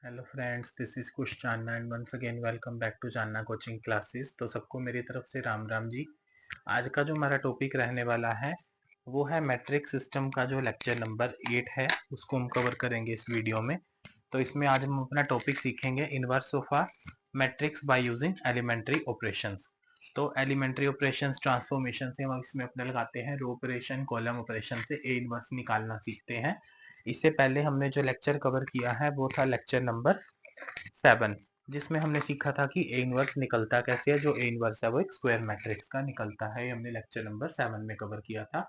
Hello friends, this is Kush Chandna and once again welcome back to Chandna coaching classes. तो सबको मेरी तरफ से राम राम जी। आज का जो हमारा टॉपिक रहने वाला है वो है मैट्रिक सिस्टम का जो लेक्चर नंबर 8 है, उसको हम कवर करेंगे इस वीडियो में। तो इसमें आज हम अपना टॉपिक सीखेंगे inverse of a matrix by using elementary operations. तो एलिमेंट्री ऑपरेशंस ट्रांसफॉर्मेशन से हम इसमें अपने लगाते हैं रो ऑपरेशन, कॉलम ऑपरेशन से ए इनवर्स निकालना सीखते हैं। इससे पहले हमने जो लेक्चर कवर किया है वो था लेक्चर नंबर 7, जिसमें हमने सीखा था कि ए इनवर्स निकलता कैसे है। जो ए इनवर्स है वो एक स्क्वायर मैट्रिक्स का निकलता है, ये हमने लेक्चर नंबर 7 में कवर किया था।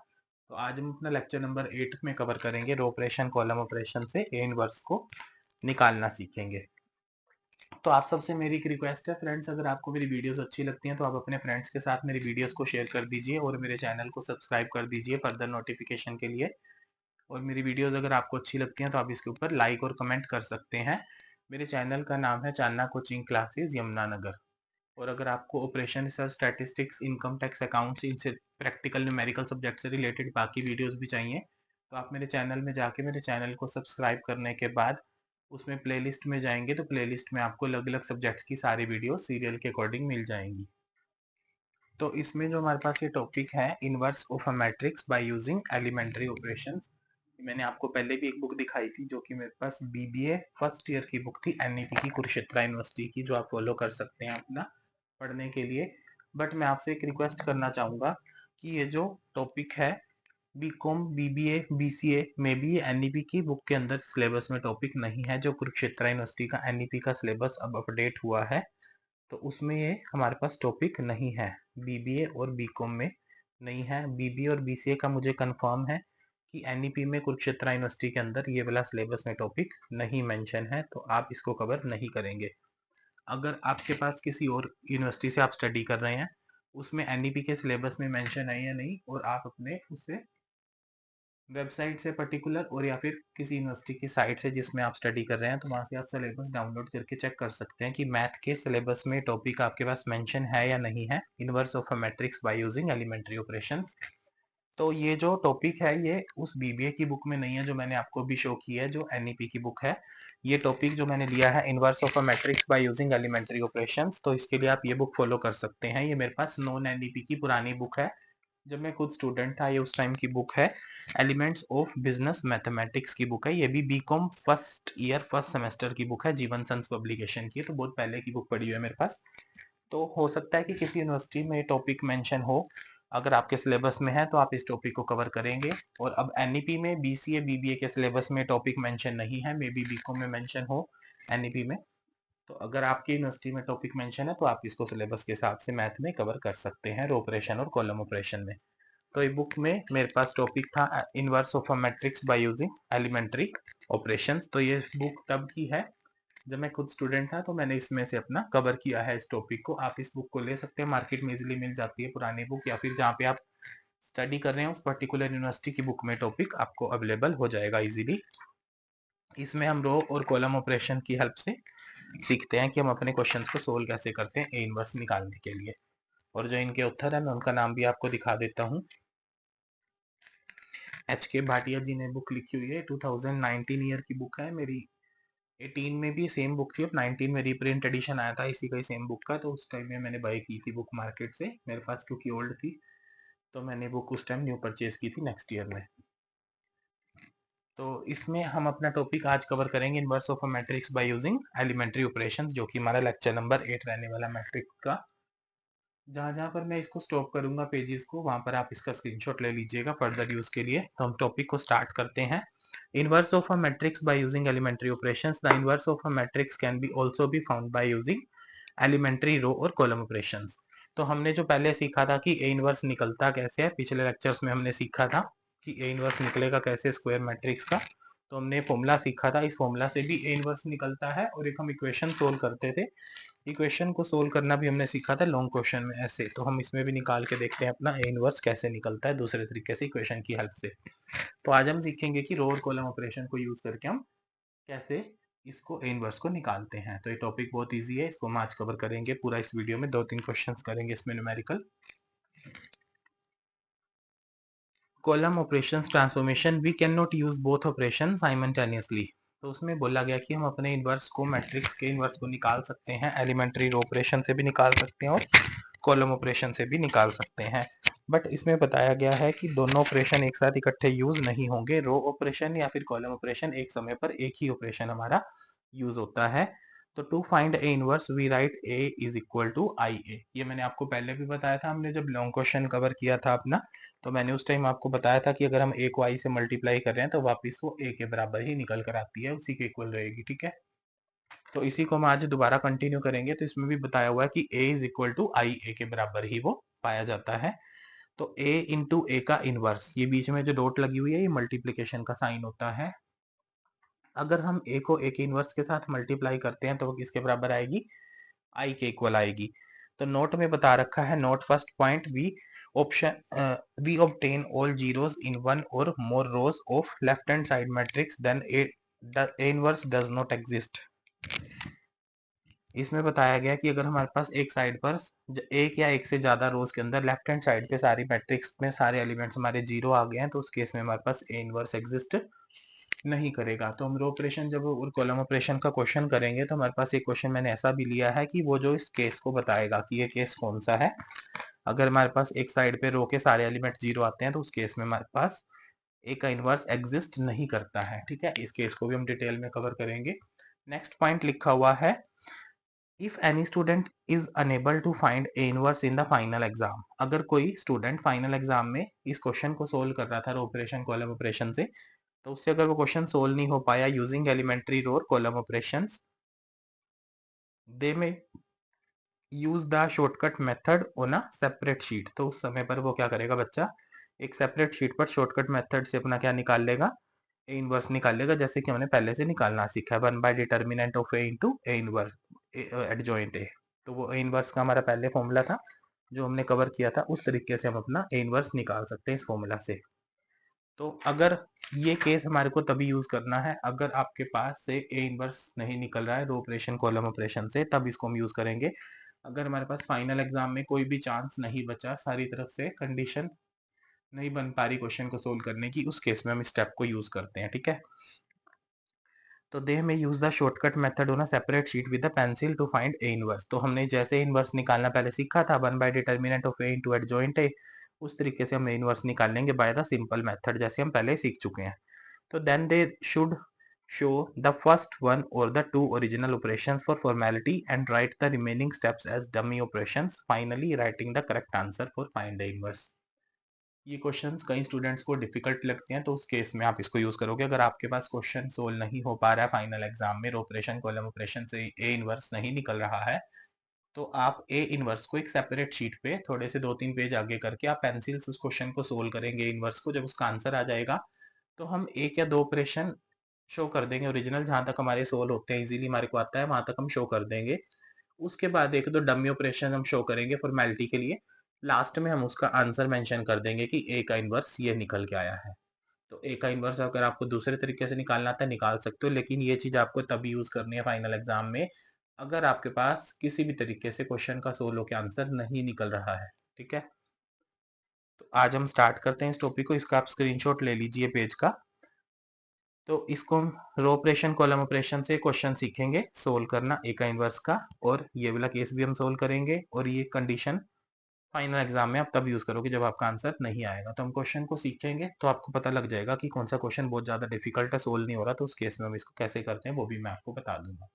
तो आज हम अपना लेक्चर नंबर 8 में कवर करेंगे रो ऑपरेशन, कॉलम ऑपरेशन से ए इनवर्स को निकालना सीखेंगे। तो आप सबसे मेरी एक रिक्वेस्ट है फ्रेंड्स, अगर आपको मेरी वीडियोस अच्छी लगती हैं तो आप अपने फ्रेंड्स के साथ मेरी वीडियोस को शेयर कर दीजिए और मेरे चैनल को सब्सक्राइब कर दीजिए फर्दर नोटिफिकेशन के लिए। और मेरी वीडियोस अगर आपको अच्छी लगती हैं तो आप इसके ऊपर लाइक और कमेंट कर सकते हैं। मेरे चैनल का नाम है चांदना कोचिंग क्लासेस यमुनानगर। और अगर आपको operation research, statistics, income tax, accounts, इनसे प्रैक्टिकल न्यूमेरिकल सब्जेक्ट से रिलेटेड बाकी वीडियोस भी चाहिए तो आप मेरे चैनल में जाके मेरे चैनल को सब्सक्राइब करने के बाद उसमें प्लेलिस्ट में जाएंगे तो प्लेलिस्ट में आपको अलग अलग सब्जेक्ट्स की सारी वीडियो सीरियल के अकॉर्डिंग मिल जाएंगी। तो इसमें जो हमारे पास ये टॉपिक है inverse of a matrix by using elementary operations, मैंने आपको पहले भी एक बुक दिखाई थी जो कि मेरे पास बीबीए फर्स्ट ईयर की बुक थी, एनईपी की, कुरुक्षेत्र यूनिवर्सिटी की, जो आप फॉलो कर सकते हैं अपना पढ़ने के लिए। बट मैं आपसे एक रिक्वेस्ट करना चाहूंगा कि ये जो टॉपिक है बीकॉम, बीबीए, बीसीए में भी ये एनईपी की बुक के अंदर सिलेबस में टॉपिक नहीं है। जो कुरुक्षेत्र यूनिवर्सिटी का एनईपी का सिलेबस अब अपडेट हुआ है तो उसमें ये हमारे पास टॉपिक नहीं है, बीबीए और बीकॉम में नहीं है। बीबीए और बीसीए का मुझे कंफर्म है कि एनईपी में कुरुक्षेत्र यूनिवर्सिटी के अंदर ये वाला सिलेबस में टॉपिक नहीं मेंशन है, तो आप इसको कवर नहीं करेंगे। अगर आपके पास किसी और यूनिवर्सिटी से आप स्टडी कर रहे हैं, उसमें एनईपी के सिलेबस में मेंशन है या नहीं, और आप अपने उससे वेबसाइट से पर्टिकुलर और या फिर किसी यूनिवर्सिटी की साइट से जिसमें आप स्टडी कर रहे हैं, तो वहां से आप सिलेबस डाउनलोड करके चेक कर सकते हैं कि मैथ के सिलेबस में टॉपिक आपके पास मेंशन है या नहीं है, inverse of a matrix by using elementary operations. तो ये जो टॉपिक है ये उस बीबीए की बुक में नहीं है जो मैंने आपको भी शो की है, जो एनईपी की बुक है। ये टॉपिक जो मैंने लिया है inverse of a matrix by using elementary operations, तो इसके लिए आप ये बुक फॉलो कर सकते हैं। ये मेरे पास नॉन एनईपी की पुरानी बुक है, जब मैं खुद स्टूडेंट था। ये उस टाइम की बुक है, एलिमेंट्स ऑफ बिजनेस मैथमेटिक्स की बुक है। ये भी BCom first year first semester की बुक है, जीवन सन्स पब्लिकेशन की है, तो बहुत पहले की बुक पड़ी हुई है मेरे पास। तो हो सकता है कि किसी यूनिवर्सिटी में टॉपिक मेंशन हो, अगर आपके सिलेबस में है तो आप इस टॉपिक को कवर करेंगे। और अब एनईपी में बीसीए बीबीए के सिलेबस में टॉपिक मेंशन नहीं है, मे बी बीकॉम में मेंशन हो एनईपी में। तो अगर आपकी यूनिवर्सिटी में टॉपिक मेंशन है तो आप इसको सिलेबस के हिसाब से मैथ में कवर कर सकते हैं, रो ऑपरेशन और कॉलम ऑपरेशन में। तो ये बुक में मेरे पास टॉपिक था inverse of a matrix by using elementary operations. तो ये बुक तब की है जब मैं खुद स्टूडेंट था, तो मैंने इसमें से अपना कवर किया है इस टॉपिक को। आप इस बुक को ले सकते हैं, मार्केट में इजीली मिल जाती है पुरानी बुक, या फिर जहाँ पे आप स्टडी कर रहे हैं उस पर्टिकुलर यूनिवर्सिटी की बुक में टॉपिक आपको अवेलेबल हो जाएगा इजीली। इसमें हम रो और कॉलम ऑपरेशन की हेल्प से सीखते हैं कि हम अपने क्वेश्चंस को सोल्व कैसे करते हैं ए इनवर्स निकालने के लिए। और जो इनके उत्तर है मैं उनका नाम भी आपको दिखा देता हूँ। एच के भाटिया जी ने बुक लिखी हुई है, 2019 ईयर की बुक है। मेरी 18 में भी सेम बुक थी, अब 19 में रीप्रिंट एडिशन आया था इसी का ही सेम बुक का, तो उस टाइम में मैंने बाई की थी बुक मार्केट से, मेरे पास क्योंकि ओल्ड थी तो मैंने बुक उस टाइम न्यू परचेज की थी नेक्स्ट ईयर में। तो इसमें हम अपना टॉपिक आज कवर करेंगे inverse of a matrix by using elementary operations, जो कि हमारा लेक्चर नंबर 8 रहने वाला मैट्रिक्स का। जहां जहां पर मैं इसको स्टॉप करूंगा पेजेस को, वहां पर आप इसका स्क्रीनशॉट ले लीजिएगा फर्दर यूज के लिए। तो हम टॉपिक को स्टार्ट करते हैं। Inverse of a matrix by using elementary operations, the inverse of a matrix can be also be found by using elementary row और कॉलम ऑपरेशंस। तो हमने जो पहले सीखा था कि ए इनवर्स निकलता कैसे है, पिछले लेक्चर्स में हमने सीखा था कि ए इनवर्स निकलेगा कैसे स्क्वायर मैट्रिक्स का। तो हमने फॉर्मूला सीखा था, इस फॉर्मूला से भी ए इनवर्स निकलता है। और एक हम इक्वेशन सोल्व करते थे, इक्वेशन को सोल्व करना भी हमने सीखा था लॉन्ग क्वेश्चन में ऐसे। तो हम इसमें भी निकाल के देखते हैं अपना ए इनवर्स कैसे निकलता है दूसरे तरीके से इक्वेशन की हेल्प से। तो आज हम सीखेंगे कि रो और कॉलम ऑपरेशन को यूज करके हम कैसे इसको ए इनवर्स को निकालते हैं। तो ये टॉपिक बहुत इजी है, इसको हम आज कवर करेंगे पूरा इस वीडियो में, 2-3 क्वेश्चंस करेंगे इसमें numerical. Column operations transformation, we can not use both operation simultaneously. तो उसमें बोला गया कि हम अपने इन्वर्स को, मैट्रिक्स के इन्वर्स को निकाल सकते हैं, एलिमेंट्री रो ऑपरेशन से भी निकाल सकते हैं और कॉलम ऑपरेशन से भी निकाल सकते हैं। बट इसमें बताया गया है कि दोनों ऑपरेशन एक साथ इकट्ठे यूज नहीं होंगे। रो ऑपरेशन या फिर कॉलम ऑपरेशन एक समय पर एक ही ऑपरेशन हमारा यूज होता है। तो to find A inverse we write A is equal to I A. ये मैंने आपको पहले भी बताया था, हमने जब लॉन्ग क्वेश्चन कवर किया था अपना, तो मैंने उस टाइम आपको बताया था कि अगर हम ए को आई से मल्टीप्लाई कर रहे हैं तो वापस वो ए के बराबर ही निकल कर आती है, उसी के इक्वल रहेगी। ठीक है, तो इसी को हम आज दोबारा कंटिन्यू करेंगे। तो इसमें भी बताया हुआ है कि a is equal to I ए के बराबर ही वो पाया जाता है। तो a इंटू ए का इनवर्स, ये बीच में जो डॉट लगी हुई है ये मल्टीप्लीकेशन का साइन होता है। अगर हम a को a के इनवर्स के साथ मल्टीप्लाई करते हैं तो वो किसके बराबर आएगी, i के इक्वल आएगी। तो नोट में बता रखा है, note first point, we obtain all zeros in one or more rows of left hand side matrix then A inverse does not exist. इसमें बताया गया कि अगर हमारे पास एक साइड पर एक या एक से ज्यादा रोज के अंदर लेफ्ट हैंड साइड पे सारी मैट्रिक्स में सारे एलिमेंट्स हमारे जीरो आ गए हैं, तो उस केस में हमारे पास ए इनवर्स एग्जिस्ट नहीं करेगा। तो हम रो ऑपरेशन जब और कॉलम ऑपरेशन का क्वेश्चन करेंगे तो हमारे पास एक क्वेश्चन मैंने ऐसा भी लिया है कि वो जो इस केस को बताएगा कि ये केस कौन सा है। अगर हमारे पास एक साइड पे रो के सारे एलिमेंट जीरो आते हैं तो उस केस में हमारे पास ए का इनवर्स एग्जिस्ट नहीं करता है। ठीक है, इस केस को भी हम डिटेल में कवर करेंगे। नेक्स्ट पॉइंट लिखा हुआ है, If any student is unable to find A inverse in the final exam, अगर कोई स्टूडेंट फाइनल एग्जाम में इस क्वेश्चन को सोल्व कर रहा था रो ऑपरेशन कॉलम ऑपरेशन से, तो उससे अगर वो क्वेश्चन सोल्व नहीं हो पाया यूजिंग एलिमेंट्री रो और column operations, they may use the shortcut method on a separate sheet. तो उस समय पर वो क्या करेगा बच्चा, एक सेपरेट शीट पर शॉर्टकट मेथड से अपना क्या निकाल लेगा, ए इनवर्स निकाल लेगा, जैसे कि हमने पहले से निकालना सीखा है, 1/डिटर्मिनेंट of A into A inverse adjoint A. तो वो ए इनवर्स का हमारा पहले फॉर्मूला था जो हमने कवर किया था, उस तरीके से हम अपना ए इनवर्स निकाल सकते हैं इस फॉर्मूला से। तो अगर ये केस हमारे को तभी यूज करना है अगर आपके पास से ए इनवर्स नहीं निकल रहा है रो ऑपरेशन कॉलम ऑपरेशन से, तब इसको हम यूज करेंगे। अगर हमारे पास फाइनल एग्जाम में कोई भी चांस नहीं बचा, सारी तरफ से कंडीशन नहीं बन पा रही क्वेश्चन को सोल्व करने की, उस केस में हम स्टेप को यूज करते हैं। ठीक है, तो they may use the shortcut method on a separate sheet with the pencil to find A inverse. तो हमने जैसे इनवर्स निकालना पहले सीखा था, 1/डिटर्मिनेंट of A into adjoint A, उस तरीके से हम इनवर्स निकाल लेंगे बाय द सिंपल मेथड, जैसे हम पहले सीख चुके हैं। तो then they should show the first one or the two original operations for formality and write the remaining steps as dummy operations, finally writing the correct answer for find the inverse। ये questions कई students को difficult लगते हैं, तो उस case में आप इसको यूज करोगे। अगर आपके पास क्वेश्चन सोल्व नहीं हो पा रहा है फाइनल एग्जाम में, रो ऑपरेशन कॉलम ऑपरेशन से ए इनवर्स नहीं निकल रहा है, तो आप ए इनवर्स को एक सेपरेट शीट पे थोड़े से 2-3 पेज आगे करके आप पेंसिल से उस क्वेश्चन को सोल्व करेंगे इनवर्स को। जब उसका आंसर आ जाएगा तो हम एक या दो ऑपरेशन शो कर देंगे ओरिजिनल, जहां तक हमारे सोल्व होते हैं इजीली हमारे को आता है वहां तक हम शो कर देंगे। उसके बाद एक दो डमी ऑपरेशन हम शो करेंगे फॉर्मेलिटी के लिए, लास्ट में हम उसका आंसर मेंशन कर देंगे कि ए का इनवर्स ये निकल के आया है। तो ए का इनवर्स अगर आपको दूसरे तरीके से निकालना आता है निकाल सकते हो, लेकिन ये चीज आपको तभी यूज करनी है फाइनल एग्जाम में अगर आपके पास किसी भी तरीके से क्वेश्चन का सोल्व के आंसर नहीं निकल रहा है। ठीक है, तो आज हम स्टार्ट करते हैं इस टॉपिक को। इसका आप स्क्रीनशॉट ले लीजिए पेज का। तो इसको हम रो ऑपरेशन कॉलम ऑपरेशन से क्वेश्चन सीखेंगे सोल्व करना ए का इनवर्स का, और ये वाला केस भी हम सोल्व करेंगे। और ये कंडीशन फाइनल एग्जाम में आप तब यूज करोगे जब आपका आंसर नहीं आएगा। तो हम क्वेश्चन को सीखेंगे तो आपको पता लग जाएगा कि कौन सा क्वेश्चन बहुत ज्यादा डिफिकल्ट है, सोल्व नहीं हो रहा, तो उस केस में हम इसको कैसे करते हैं वो भी मैं आपको बता दूंगा।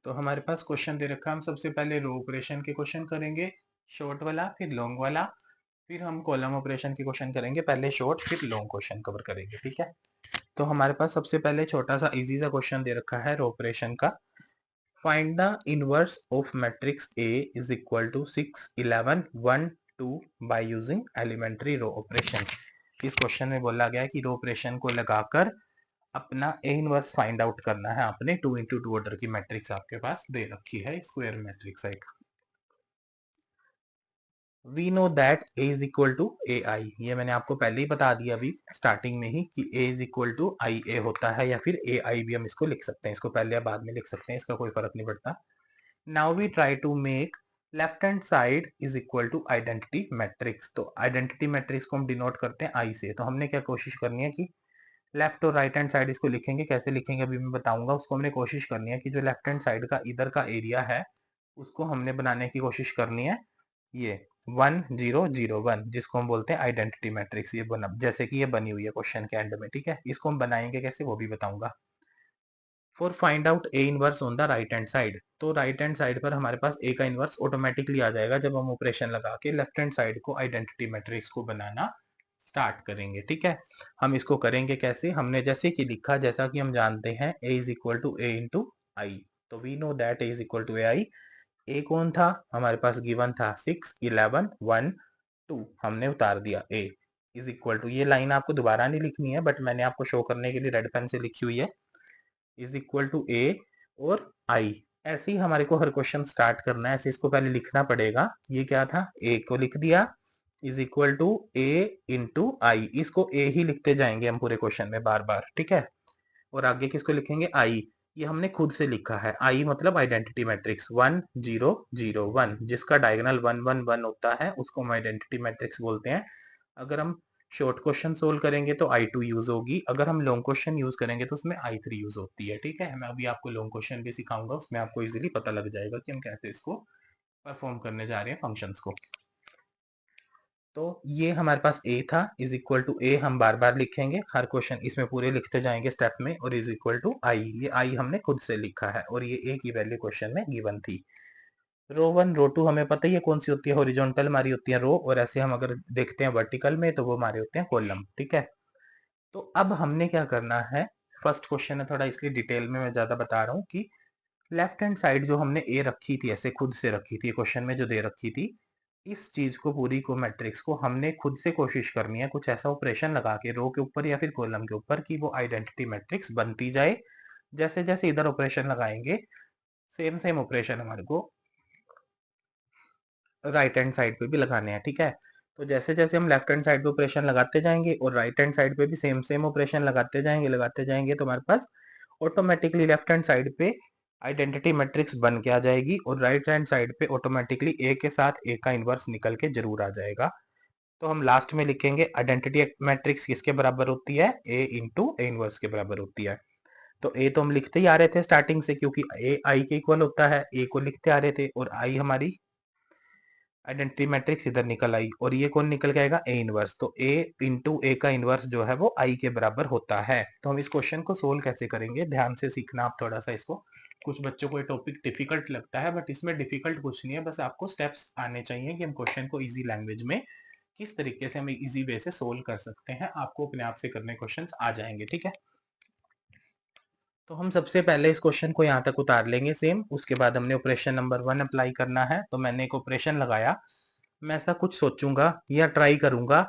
तो हमारे पास क्वेश्चन दे रखा है, हम सबसे पहले रो ऑपरेशन के क्वेश्चन करेंगे, शॉर्ट वाला फिर लॉन्ग वाला, फिर हम कॉलम ऑपरेशन के क्वेश्चन करेंगे, पहले शॉर्ट फिर लॉन्ग क्वेश्चन कवर करेंगे। ठीक है, तो हमारे पास सबसे पहले छोटा सा इजी सा क्वेश्चन दे रखा है रो ऑपरेशन का। Find the inverse of matrix A is equal to 6 11 1 2 by using elementary row operation. इस क्वेश्चन में बोला गया है कि रो ऑपरेशन को लगाकर अपना ए इनवर्स फाइंड आउट करना है। आपने 2x2 ऑर्डर की मैट्रिक्स आपके पास दे रखी है, स्क्वायर मैट्रिक्स एक। We know that A is equal to A I, ये मैंने आपको पहले ही बता दिया अभी स्टार्टिंग में ही कि ए इज इक्वल टू आई ए होता है, या फिर ए आई भी हम इसको लिख सकते हैं, इसको पहले या बाद में लिख सकते हैं, इसका कोई फर्क नहीं पड़ता। Now we try to make left hand side is equal to identity matrix. तो आइडेंटिटी मैट्रिक्स को हम डिनोट करते हैं आई से। तो हमने क्या कोशिश करनी है कि लेफ्ट और राइट हैंड साइड इसको लिखेंगे, कैसे लिखेंगे अभी मैं बताऊंगा। उसको हमने कोशिश करनी है कि जो लेफ्ट हैंड साइड का इधर का एरिया है उसको हमने बनाने की कोशिश करनी है ये 1 0 0 1, जिसको हम बोलते हैं आइडेंटिटी मैट्रिक्स। ये बना जैसे कि ये बनी हुई है क्वेश्चन के एंड में, ठीक है। इसको हम बनाएंगे कैसे वो भी बताऊंगा। For find out A inverse on the right hand side. तो राइट हैंड साइड पर हमारे पास ए का इनवर्स ऑटोमेटिकली आ जाएगा जब हम ऑपरेशन लगा के लेफ्ट हैंड साइड को आइडेंटिटी मैट्रिक्स को बनाना स्टार्ट करेंगे, ठीक है। हम इसको करेंगे कैसे, हमने जैसे कि लिखा, जैसा कि हम जानते हैं A is equal to A into I. तो we know that A is equal to A I. A कौन था हमारे पास, गिवन था 6 11 1 2, हमने उतार दिया ए इज इक्वल टू, ये लाइन आपको दोबारा नहीं लिखनी है बट मैंने आपको शो करने के लिए रेड पेन से लिखी हुई है, इज इक्वल टू ए और आई। ऐसे ही हमारे को हर क्वेश्चन स्टार्ट करना है, ऐसे इसको पहले लिखना पड़ेगा। ये क्या था, ए को लिख दिया is equal to A into I. इसको ए ही लिखते जाएंगे हम पूरे क्वेश्चन में बार बार, ठीक है। और आगे किसको लिखेंगे, आई। ये हमने खुद से लिखा है, आई मतलब आइडेंटिटी मैट्रिक्स 1 0 0 1, जिसका डायगोनल 1 1 1 होता है उसको हम आइडेंटिटी मैट्रिक्स बोलते हैं। अगर हम शॉर्ट क्वेश्चन सोल्व करेंगे तो आई टू यूज होगी, अगर हम लॉन्ग क्वेश्चन यूज करेंगे तो उसमें आई थ्री यूज होती है, ठीक है। मैं अभी आपको लॉन्ग क्वेश्चन भी सिखाऊंगा, उसमें आपको इजीली पता लग जाएगा कि हम कैसे इसको परफॉर्म करने जा रहे हैं फंक्शंस को। तो ये हमारे पास a था, इज इक्वल टू a हम बार बार लिखेंगे हर क्वेश्चन, इसमें पूरे लिखते जाएंगे स्टेप में, और इज इक्वल टू i, ये i हमने खुद से लिखा है और ये a की वैल्यू क्वेश्चन में गिवन थी। रो 1 रो 2 हमें पता ही है कौन सी होती है, हॉरिजॉन्टल हमारी होती है रो, और ऐसे हम अगर देखते हैं वर्टिकल में तो वो हमारे होते हैं कॉलम, ठीक है। तो अब हमने क्या करना है, फर्स्ट क्वेश्चन है थोड़ा इसलिए डिटेल में मैं ज्यादा बता रहा हूँ कि लेफ्ट हैंड साइड जो हमने ए रखी थी, ऐसे खुद से रखी थी क्वेश्चन में जो दे रखी थी, इस चीज को पूरी को मैट्रिक्स को हमने खुद से कोशिश करनी है कुछ ऐसा ऑपरेशन लगा के रो के ऊपर या फिर कॉलम के ऊपर कि वो आइडेंटिटी मैट्रिक्स बनती जाए। जैसे जैसे इधर ऑपरेशन लगाएंगे सेम सेम ऑपरेशन हमारे को राइट हैंड साइड पे भी लगाने हैं, ठीक है। तो जैसे जैसे हम लेफ्ट हैंड साइड पे ऑपरेशन लगाते जाएंगे और राइट हैंड साइड पे भी सेम सेम ऑपरेशन लगाते जाएंगे तो हमारे पास ऑटोमेटिकली लेफ्ट हैंड साइड पे आइडेंटिटी मैट्रिक्स बन के आ जाएगी और राइट हैंड साइड पे ऑटोमेटिकली ए के साथ ए का इनवर्स निकल के जरूर आ जाएगा। तो हम लास्ट में लिखेंगे आइडेंटिटी मैट्रिक्स किसके बराबर होती है, ए इंटू ए इनवर्स के बराबर होती है। तो ए तो हम लिखते ही आ रहे थे स्टार्टिंग से, क्योंकि ए आई के इक्वल होता है, ए को लिखते आ रहे थे, और आई हमारी आइडेंटिटी मैट्रिक्स इधर निकल आई, और ये कौन निकल के आएगा, ए इनवर्स। तो ए इंटू ए का इनवर्स जो है वो आई के बराबर होता है। तो हम इस क्वेश्चन को सोल्व कैसे करेंगे, ध्यान से सीखना आप थोड़ा सा इसको। कुछ बच्चों को ये टॉपिक डिफिकल्ट लगता है बट इसमें डिफिकल्ट कुछ नहीं है, बस आपको स्टेप्स आने चाहिए कि हम क्वेश्चन को इजी लैंग्वेज में किस तरीके से हम इजी वे से सोल्व कर सकते हैं। आपको अपने आप से करने क्वेश्चंस आ जाएंगे, ठीक है। तो हम सबसे पहले इस क्वेश्चन को यहाँ तक उतार लेंगे सेम, उसके बाद हमने ऑपरेशन नंबर 1 अप्लाई करना है। तो मैंने एक ऑपरेशन लगाया, मैं ऐसा कुछ सोचूंगा या ट्राई करूंगा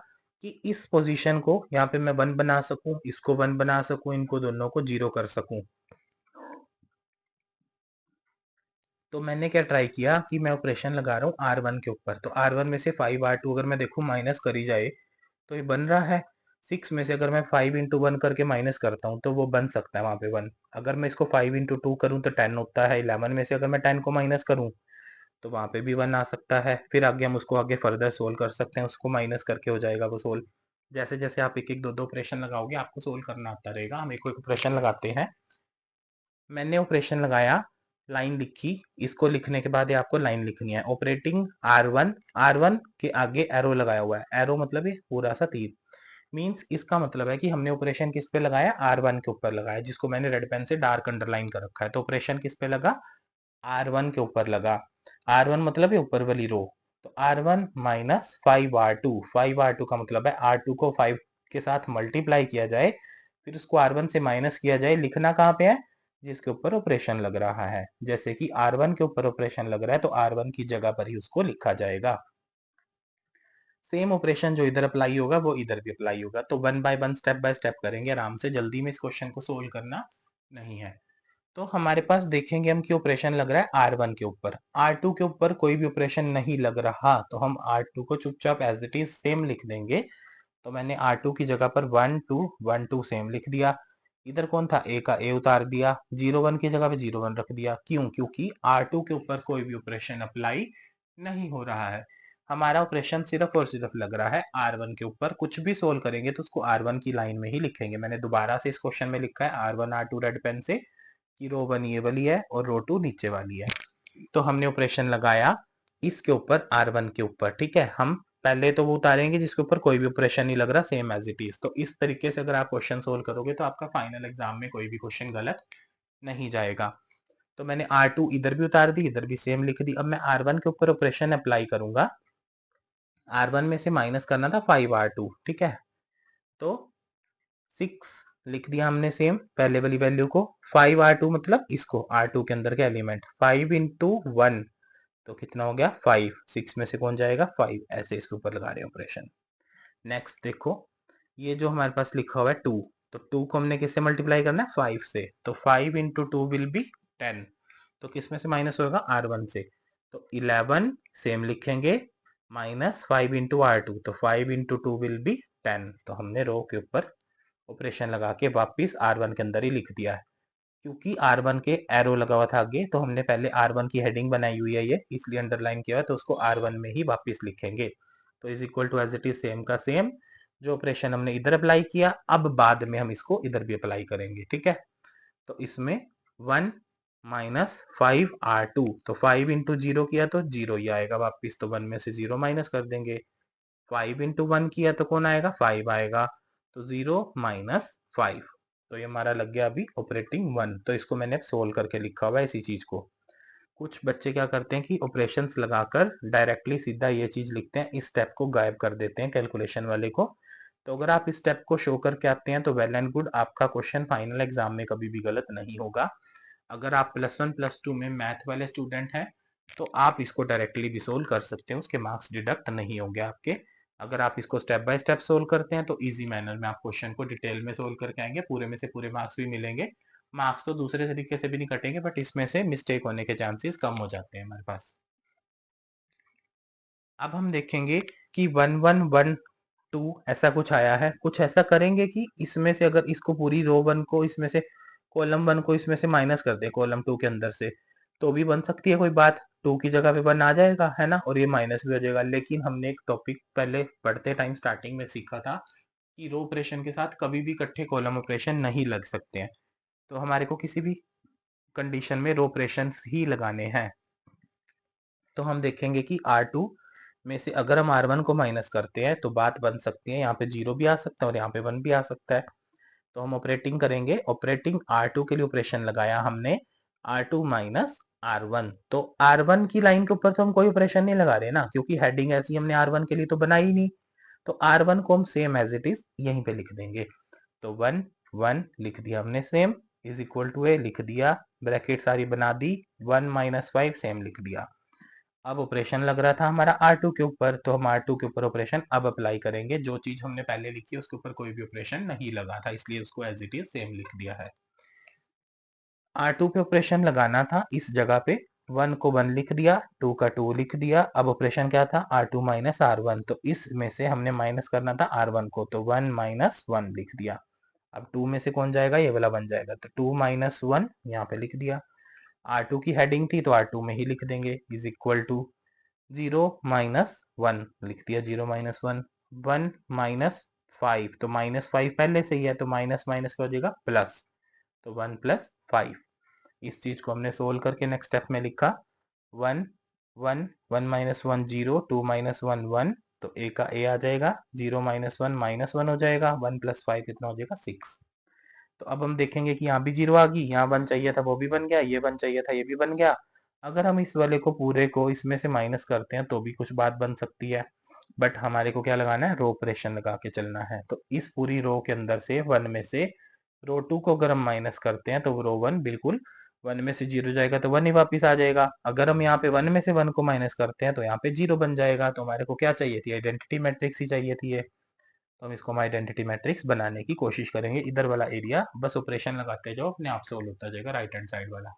कि इस पोजीशन को यहाँ पे मैं 1 बना सकूं, इसको 1 बना सकूं, इनको दोनों को 0 कर सकूं। तो मैंने क्या ट्राई किया कि मैं ऑपरेशन लगा रहा हूँ R1 के ऊपर। तो R1 में से 5 R2 अगर मैं देखूं माइनस करी जाए तो ये बन रहा है 6 में से अगर मैं 5 इंटू 1 करके माइनस करता हूँ तो वो बन सकता है वहां पे 1। अगर मैं इसको 5 इंटू 2 करूँ तो 10 होता है। 11 में से अगर मैं 10 को माइनस करूँ तो वहां पे भी 1 आ सकता है। फिर आगे हम उसको आगे फर्दर सोल्व कर सकते हैं, उसको माइनस करके हो जाएगा वो सोल्व। जैसे जैसे आप एक एक दो दो ऑपरेशन लगाओगे आपको सोल्व करना आता रहेगा। हम एक एक ऑपरेशन लगाते हैं। मैंने ऑपरेशन लगाया, लाइन लिखी, इसको लिखने के बाद ये आपको लाइन लिखनी है ऑपरेटिंग R1। R1 के आगे एरो लगाया हुआ है, एरो मतलब ये पूरा सा तीर, मींस इसका मतलब है कि हमने ऑपरेशन किस पे लगाया, R1 के ऊपर लगाया, जिसको मैंने रेड पेन से डार्क अंडरलाइन कर रखा है। तो ऑपरेशन किस पे लगा, R1 के ऊपर लगा। R1 मतलब ये ऊपर वाली रो। तो R1 माइनस 5R2, 5R2 का मतलब है R2 को 5 के साथ मल्टीप्लाई किया जाए, फिर उसको R1 से माइनस किया जाए। लिखना कहाँ पे है, जिसके ऊपर ऑपरेशन लग रहा है। जैसे कि R1 के ऊपर ऑपरेशन लग रहा है तो R1 की जगह पर ही उसको लिखा जाएगा। सेम ऑपरेशन जो इधर अप्लाई होगा वो इधर भी अप्लाई होगा। तो 1 बाय 1 स्टेप बाय स्टेप करेंगे आराम से, जल्दी में इस क्वेश्चन को सोल्व करना नहीं है। तो हमारे पास देखेंगे हम कि ऑपरेशन लग रहा है R1 के ऊपर, R2 के ऊपर कोई भी ऑपरेशन नहीं लग रहा, तो हम R2 को चुपचाप एज इट इज सेम लिख देंगे। तो मैंने R2 की जगह पर 1 2 1 2 सेम लिख दिया। इधर कौन था, A का A उतार दिया, 0 1 की जगह पे 0 1 रख दिया। क्यों, क्योंकि R2 के ऊपर कोई भी ऑपरेशन अप्लाई नहीं हो रहा है। हमारा ऑपरेशन सिर्फ और सिर्फ लग रहा है R1 के ऊपर। कुछ भी सोल्व करेंगे तो उसको R1 की लाइन में ही लिखेंगे। मैंने दोबारा से इस क्वेश्चन में लिखा है R1 R2 रेड पेन से कि रो 1 ये वाली है और रो 2 नीचे वाली है। तो हमने ऑपरेशन लगाया इसके ऊपर R1 के ऊपर, ठीक है। हम पहले तो वो उतारेंगे जिसके ऊपर कोई भी ऑपरेशन नहीं लग रहा, सेम एज इट इज। तो इस तरीके से अगर आप क्वेश्चन सोल्व करोगे तो आपका फाइनल एग्जाम में कोई भी क्वेश्चन गलत नहीं जाएगा। तो मैंने R2 इधर भी उतार दी, इधर भी सेम लिख दी। अब मैं R1 के ऊपर ऑपरेशन अप्लाई करूंगा। R1 में से माइनस करना था 5R2, ठीक है। तो 6 लिख दिया हमने सेम पहले वाली वैल्यू को। 5R2 मतलब इसको R2 के अंदर के एलिमेंट 5 इंटू 1 तो कितना हो गया 5। 6 में से कौन जाएगा 5, ऐसे इसके ऊपर लगा रहे हैं ऑपरेशन। नेक्स्ट देखो, ये जो हमारे पास लिखा हुआ है 2, तो 2 को हमने किससे मल्टीप्लाई करना है 5 से। तो 5 इंटू 2 विल बी 10। तो किस में से माइनस होगा R1 से। तो 11 सेम लिखेंगे माइनस 5 इंटू R2, तो 5 इंटू 2 विल बी 10। तो हमने रो के ऊपर ऑपरेशन लगा के वापिस R1 के अंदर ही लिख दिया है। क्योंकि R1 के एरो लगा हुआ था आगे, तो हमने पहले R1 की हेडिंग बनाई हुई है ये, इसलिए अंडरलाइन किया है, तो उसको R1 में ही वापस लिखेंगे। तो is equal to as it is same का सेम जो ऑपरेशन हमने इधर अप्लाई किया, अब बाद में हम इसको इधर भी अप्लाई करेंगे, ठीक है। तो इसमें 1 माइनस 5R2, तो 5 इंटू 0 किया तो 0 ही आएगा वापिस, तो 1 में से 0 माइनस कर देंगे। 5 इंटू 1 किया तो कौन आएगा 5 आएगा, तो 0 माइनस 5। तो ये हमारा लग गया अभी ऑपरेटिंग 1। तो इसको मैंने सोल्व करके लिखा हुआ है इसी चीज को। कुछ बच्चे क्या करते हैं कि ऑपरेशंस लगाकर डायरेक्टली सीधा ये चीज लिखते हैं, इस स्टेप को गायब कर देते हैं कैलकुलेशन वाले को। तो अगर आप इस स्टेप को शो करके आते हैं तो वेल एंड गुड, आपका क्वेश्चन फाइनल एग्जाम में कभी भी गलत नहीं होगा। अगर आप +1 +2 में मैथ वाले स्टूडेंट हैं तो आप इसको डायरेक्टली भी सोल्व कर सकते हैं, उसके मार्क्स डिडक्ट नहीं होंगे आपके। अगर आप इसको स्टेप बाय स्टेप सोल्व करते हैं तो इजी मैनर में आप क्वेश्चन को डिटेल में सोल्व करके आएंगे, पूरे में से पूरे मार्क्स भी मिलेंगे। मार्क्स तो दूसरे तरीके से भी नहीं कटेंगे, बट इसमें से मिस्टेक होने के चांसेस कम हो जाते हैं हमारे पास। अब हम देखेंगे कि 1112 ऐसा कुछ आया है। कुछ ऐसा करेंगे कि इसमें से अगर इसको पूरी रो 1 को इसमें से कॉलम 1 को इसमें से माइनस कर दे कॉलम 2 के अंदर से, तो भी बन सकती है कोई बात। 2 की जगह पे 1 आ जाएगा, है ना, और ये माइनस भी हो जाएगा। लेकिन हमने एक टॉपिक पहले पढ़ते टाइम स्टार्टिंग में सीखा था कि रो ऑपरेशन के साथ कभी भी इकट्ठे कॉलम ऑपरेशन नहीं लग सकते हैं। तो हमारे को किसी भी कंडीशन में रो ऑपरेशन ही लगाने हैं। तो हम देखेंगे कि R2 में से अगर हम R1 को माइनस करते हैं तो बात बन सकती है, यहाँ पे 0 भी आ सकता है और यहाँ पे 1 भी आ सकता है। तो हम ऑपरेटिंग करेंगे। ऑपरेटिंग R2 के लिए ऑपरेशन लगाया हमने R2 माइनस R1। तो R1 की लाइन के ऊपर तो हम कोई ऑपरेशन नहीं लगा रहे ना, क्योंकि हेडिंग ऐसी हमने R1 के लिए तो बनाई नहीं। तो R1 को हम सेम एज इट इज यहीं पे लिख देंगे। तो 1 1 लिख दिया हमने same, is equal to A लिख दिया, ब्रैकेट सारी बना दी, 1 माइनस 5 सेम लिख दिया। अब ऑपरेशन लग रहा था हमारा R2 के ऊपर, तो हम R2 के ऊपर ऑपरेशन अब अप्लाई करेंगे। जो चीज हमने पहले लिखी है उसके ऊपर कोई भी ऑपरेशन नहीं लगा था, इसलिए उसको एज इट इज सेम लिख दिया है। R2 पे ऑपरेशन लगाना था इस जगह पे, 1 को 1 लिख दिया, 2 का 2 लिख दिया। अब ऑपरेशन क्या था R2 माइनस R1, तो इसमें से हमने माइनस करना था R1 को, तो 1 माइनस 1 लिख दिया। अब 2 में से कौन जाएगा, ये वाला बन जाएगा, तो 2 माइनस 1 यहाँ पे लिख दिया। R2 की हेडिंग थी तो R2 में ही लिख देंगे, इज इक्वल टू 0 माइनस 1 लिख दिया, 0 माइनस 1, 1 माइनस 5, तो माइनस 5 पहले से ही है तो माइनस माइनस का हो जाएगा प्लस, तो 1 प्लस 5। इस चीज को हमने सोल्व करके नेक्स्ट स्टेप में लिखा 1 1 1 माइनस 1 0, 2 माइनस 1 1, तो ए का ए आ जाएगा, 0 माइनस 1 माइनस 1 हो जाएगा, 1 प्लस 5 कितना हो जाएगा 6। तो अब हम देखेंगे कि यहाँ भी 0 आ गई, यहाँ 1 चाहिए था वो भी बन गया, ये 1 चाहिए था ये भी बन गया। अगर हम इस वाले को पूरे को इसमें से माइनस करते हैं तो भी कुछ बात बन सकती है, बट हमारे को क्या लगाना है, रो ऑपरेशन लगा के चलना है। तो इस पूरी रो के अंदर से 1 में से रो 2 को अगर हम माइनस करते हैं तो रो 1 बिल्कुल 1 में से 0 जाएगा तो 1 ही वापिस आ जाएगा। अगर हम यहाँ पे 1 में से 1 को माइनस करते हैं तो यहाँ पे 0 बन जाएगा। तो हमारे को क्या चाहिए थी, आइडेंटिटी मैट्रिक्स ही चाहिए थी ये। तो हम इसको हम आइडेंटिटी मैट्रिक्स बनाने की कोशिश करेंगे। इधर वाला एरिया बस ऑपरेशन लगाते जाओ, अपने आप सोल्व होता जाएगा, राइट हैंड साइड वाला।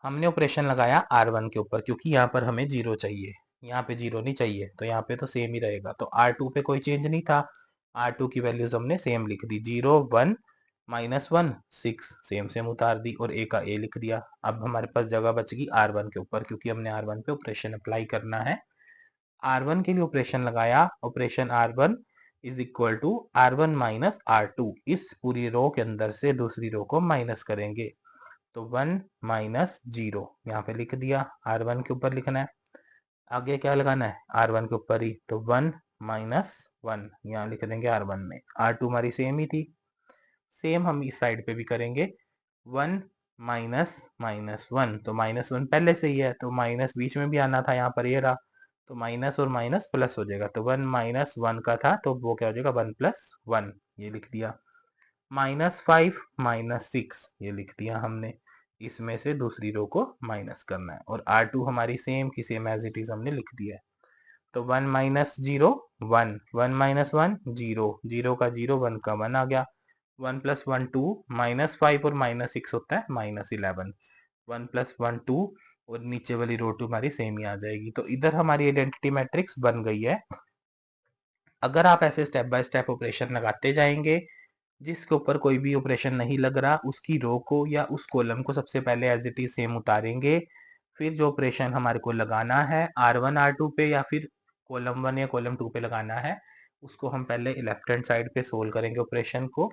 हमने ऑपरेशन लगाया R1 के ऊपर, क्योंकि यहाँ पर हमें 0 चाहिए, यहाँ पे 0 नहीं चाहिए, तो यहाँ पे तो सेम ही रहेगा। तो R2 पे कोई चेंज नहीं था, R2 की वैल्यूज हमने सेम लिख दी, 0 1 -1 6 सेम सेम उतार दी और ए का ए लिख दिया। अब हमारे पास जगह बच गई R1 के ऊपर, क्योंकि हमने R1 पे ऑपरेशन अप्लाई करना है। R1 के लिए ऑपरेशन लगाया, operation R1 is equal to R1 minus R2। इस पूरी रो के अंदर से दूसरी रो को माइनस करेंगे, तो 1 माइनस 0 यहाँ पे लिख दिया, R1 के ऊपर लिखना है। आगे क्या लगाना है, R1 के ऊपर ही, तो 1 माइनस 1 यहाँ लिख देंगे R1 में। R2 हमारी सेम ही थी, सेम हम इस साइड पे भी करेंगे। 1 माइनस माइनस 1, तो -1 पहले से ही है, तो माइनस बीच में भी आना था, यहाँ पर ये रहा, तो माइनस और माइनस प्लस हो जाएगा, तो 1 माइनस 1 का था, तो वो क्या हो जाएगा 1 प्लस 1, ये लिख दिया। -5 माइनस 6 ये लिख दिया हमने। इसमें से दूसरी रो को माइनस करना है, और R2 हमारी सेम की सेम एज इट इज हमने लिख दिया है। तो 1 माइनस 0 1, 1 माइनस 1 0, 0 का 0 1 का 1 आ गया। 1 प्लस 1 2, -5 और -6 होता है -11। 1 प्लस 1 2, और नीचे वाली रो 2 हमारी सेम ही आ जाएगी। तो इधर हमारी आइडेंटिटी मैट्रिक्स बन गई है। अगर आप ऐसे स्टेप बाय स्टेप ऑपरेशन लगाते जाएंगे, जिसके ऊपर कोई भी ऑपरेशन नहीं लग रहा, उसकी रो को या उस कॉलम को सबसे पहले एज इट इज सेम उतारेंगे। फिर जो ऑपरेशन हमारे को लगाना है R1 R2 पे, या फिर कॉलम 1 या कॉलम 2 पे लगाना है, उसको हम पहले लेफ्ट हैंड साइड पे सोल्व करेंगे ऑपरेशन को।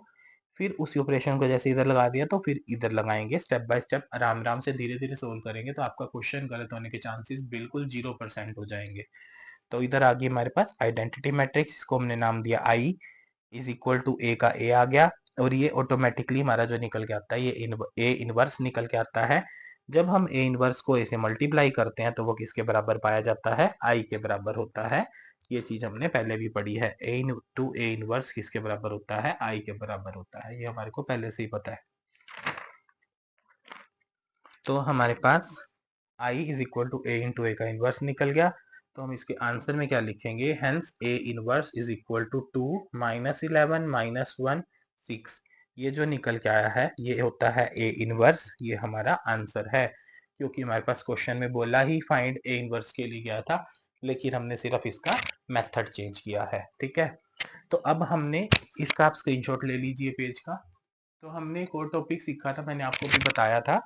फिर उसी ऑपरेशन को जैसे इधर लगा दिया, तो फिर इधर लगाएंगे। स्टेप बाय स्टेप आराम आराम से धीरे धीरे सोल्व करेंगे, तो आपका क्वेश्चन गलत होने के चांसेस बिल्कुल 0% हो जाएंगे। तो इधर आ गई हमारे पास आइडेंटिटी मैट्रिक्स, इसको हमने नाम दिया आई इज इक्वल टू ए का ए आ गया, और ये ऑटोमेटिकली हमारा जो निकल के आता है, ये ए इनवर्स निकल के आता है। जब हम ए इनवर्स को ए से मल्टीप्लाई करते हैं, तो वो किसके बराबर पाया जाता है, आई के बराबर होता है। ये चीज हमने पहले भी पढ़ी है, ए टू ए इनवर्स किसके बराबर होता है, आई के बराबर होता है, ये हमारे को पहले से ही पता है। तो हमारे पास I is equal to A into A का इनवर्स निकल गया। तो हम इसके आंसर में क्या लिखेंगे, hence A inverse is equal to 2 -11 -1 6। ये जो निकल के आया है ये होता है ए इनवर्स, ये हमारा आंसर है। क्योंकि हमारे पास क्वेश्चन में बोला ही फाइंड ए इनवर्स के लिए गया था, लेकिन हमने सिर्फ इसका मेथड चेंज किया है। ठीक है, तो अब हमने इसका आप स्क्रीनशॉट ले लीजिए पेज का। तो हमने एक और टॉपिक सीखा था, मैंने आपको भी बताया था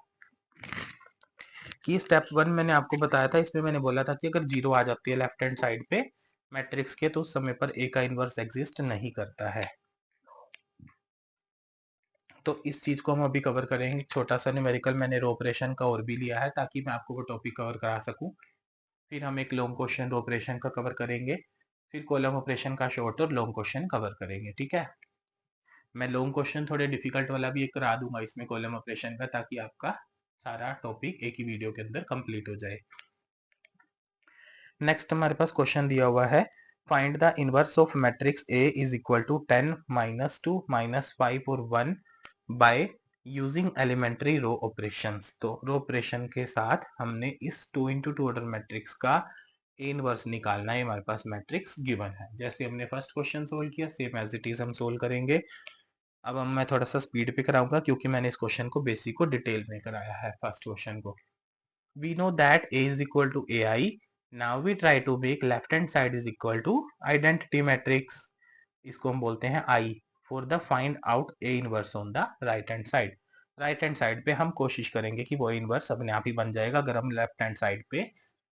कि स्टेप 1 मैंने आपको बताया था, इसमें मैंने बोला था कि अगर 0 आ जाती है लेफ्ट हैंड साइड पे मैट्रिक्स के, तो उस समय पर ए का इनवर्स एग्जिस्ट नहीं करता है। तो इस चीज को हम अभी कवर करेंगे। छोटा सा न्यूमेरिकल मैंने रो ऑपरेशन का और भी लिया है, ताकि मैं आपको वो टॉपिक कवर करा सकूं। फिर हम एक लॉन्ग क्वेश्चन रो ऑपरेशन का कवर करेंगे, फिर कॉलम ऑपरेशन का शॉर्ट और लॉन्ग क्वेश्चन कवर करेंगे। ठीक है, मैं लॉन्ग क्वेश्चन थोड़े डिफिकल्ट वाला भी एक करा दूंगा इसमें कॉलम ऑपरेशन का, ताकि आपका सारा टॉपिक एक ही वीडियो के अंदर कंप्लीट हो जाए। नेक्स्ट हमारे पास क्वेश्चन दिया हुआ है, find the inverse of matrix A is equal to 10 -2 -5 और 1 by using elementary row operations. तो रो ऑपरेशन के साथ हमने इस 2 into 2 ऑर्डर मैट्रिक्स का ए इनवर्स निकालना है। हमारे पास मैट्रिक्स गिवन है, जैसे हमने फर्स्ट क्वेश्चन सोल्व किया सेम एज इट इज हम सोल्व करेंगे। अब मैं थोड़ा सा स्पीड पे कराऊंगा, क्योंकि मैंने इस क्वेश्चन को बेसिक को डिटेल में कराया है। फर्स्ट क्वेश्चन को, we know that a is equal to ai. Now we try to make left hand side is equal to identity matrix, इसको हम बोलते हैं I, for the find out a inverse on the right hand side। Right hand side पे हम कोशिश करेंगे कि वो इनवर्स अपने आप ही बन जाएगा, अगर हम लेफ्ट हैंड साइड पे